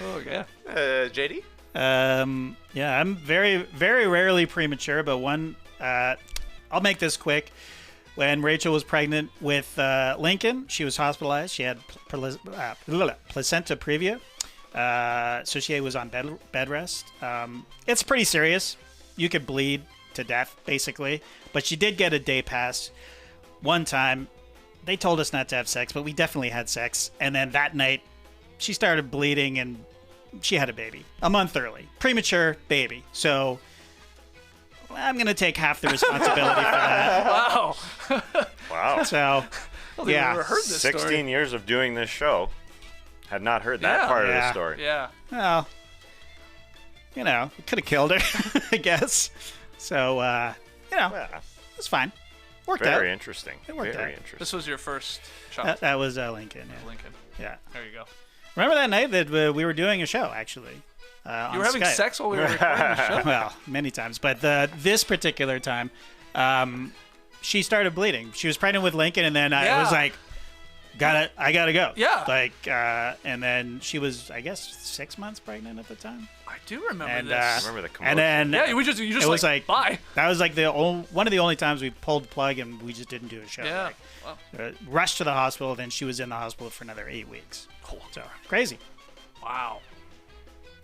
Oh, yeah. JD? Yeah, I'm very, very rarely premature, but I'll make this quick. When Rachel was pregnant with Lincoln, she was hospitalized. She had placenta previa. So she was on bed rest. It's pretty serious. You could bleed to death, basically. But she did get a day pass. One time, they told us not to have sex, but we definitely had sex. And then that night, she started bleeding and she had a baby. A month early. Premature baby. So I'm going to take half the responsibility for that. Wow. Wow. So, yeah. Never heard this 16 story. years of doing this show. Had not heard that part of the story. Yeah. Well, you know, it could have killed her, I guess. So, you know, it's fine. Worked out. Very interesting. It worked Very out. interesting. This was your first shot. That was Lincoln. Yeah. Lincoln. Yeah. There you go. Remember that night that we were doing a show, actually? You were having sex while we were recording the show? Well, many times. But this particular time, she started bleeding. She was pregnant with Lincoln, and then I was like, I gotta go. Yeah. Like, and then she was, I guess, 6 months pregnant at the time. I do remember this. I remember the commotion. And then you just it was like bye. That was like one of the only times we pulled the plug and we just didn't do a show. Yeah. Like, rushed to the hospital. Then she was in the hospital for another 8 weeks. So crazy. Wow.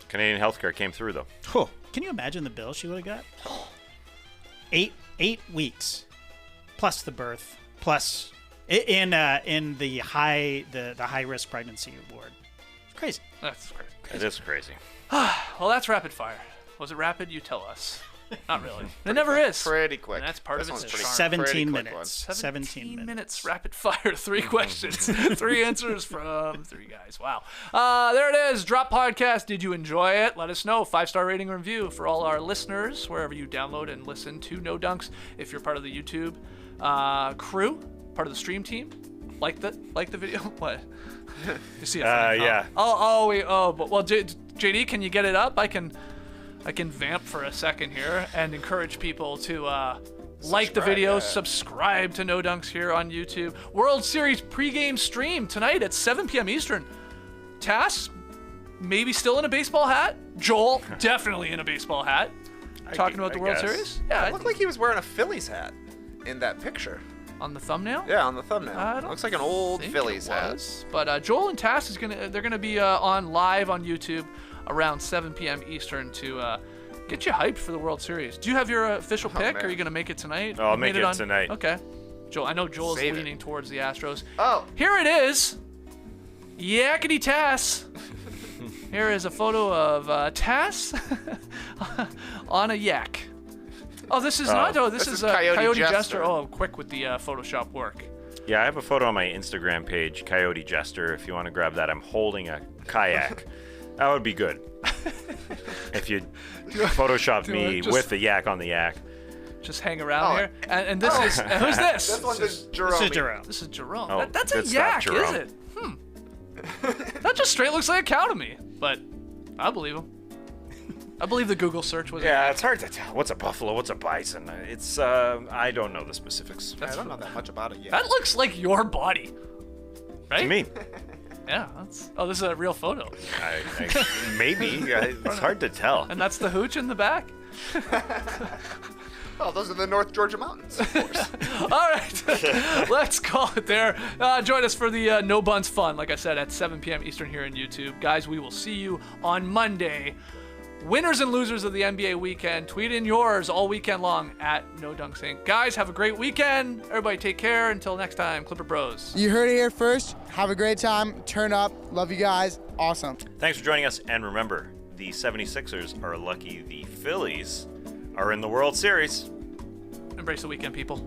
Canadian healthcare came through though. Whew. Can you imagine the bill she would have got? 8 weeks, plus the birth, plus in the high risk pregnancy ward. It's crazy. That's crazy. It is crazy. Well, that's rapid fire. Was it rapid? You tell us. Not really. It never is. Pretty quick. And that's part of its charm. 17 minutes. 17 minutes rapid fire. 3 questions. 3 answers from 3 guys. Wow. There it is. Drop podcast. Did you enjoy it? Let us know. 5-star rating and review for all our listeners, wherever you download and listen to No Dunks. If you're part of the YouTube crew, part of the stream team, like the video. What? You see it? Yeah. Well, JD, can you get it up? I can vamp for a second here and encourage people to like the video, subscribe to No Dunks here on YouTube. World Series pregame stream tonight at 7 p.m. Eastern. Tass, maybe still in a baseball hat. Joel, definitely in a baseball hat. Talking about the World Series. Yeah, it looked like he was wearing a Phillies hat in that picture. On the thumbnail? Yeah, on the thumbnail. Looks like an old Phillies hat. But Joel and Tass they're gonna be on live on YouTube around 7 p.m. Eastern to get you hyped for the World Series. Do you have your official pick? Or are you going to make it tonight? I'll make it tonight. Okay. Joel, I know Joel's leaning towards the Astros. Oh. Here it is. Yakety Tass. Here is a photo of Tass on a yak. Oh, this is not. Oh, this is Coyote Jester. Oh, quick with the Photoshop work. Yeah, I have a photo on my Instagram page, Coyote Jester. If you want to grab that, I'm holding a kayak. That would be good. If you photoshopped me with the yak on the yak. Just hang around here. And this is who's this? This one's Jerome. This is Jerome. This is Jerome. Oh, That's a good yak, stuff, Jerome. is it? That just straight looks like a cow to me. But I believe him. I believe the Google search was. Yeah, it's hard to tell. What's a buffalo? What's a bison? It's I don't know the specifics. I don't know that much about it yet. That looks like your body, right? To me. Yeah. This is a real photo. Maybe. It's hard to tell. And that's the hooch in the back. Oh, those are the North Georgia mountains, of course. All right, let's call it there. Join us for the No Buns fun, like I said, at 7 p.m. Eastern here on YouTube. Guys, we will see you on Monday. Winners and losers of the NBA weekend. Tweet in yours all weekend long at No Dunks Inc. Guys, have a great weekend. Everybody take care. Until next time, Clipper Bros. You heard it here first. Have a great time. Turn up. Love you guys. Awesome. Thanks for joining us. And remember, the 76ers are lucky the Phillies are in the World Series. Embrace the weekend, people.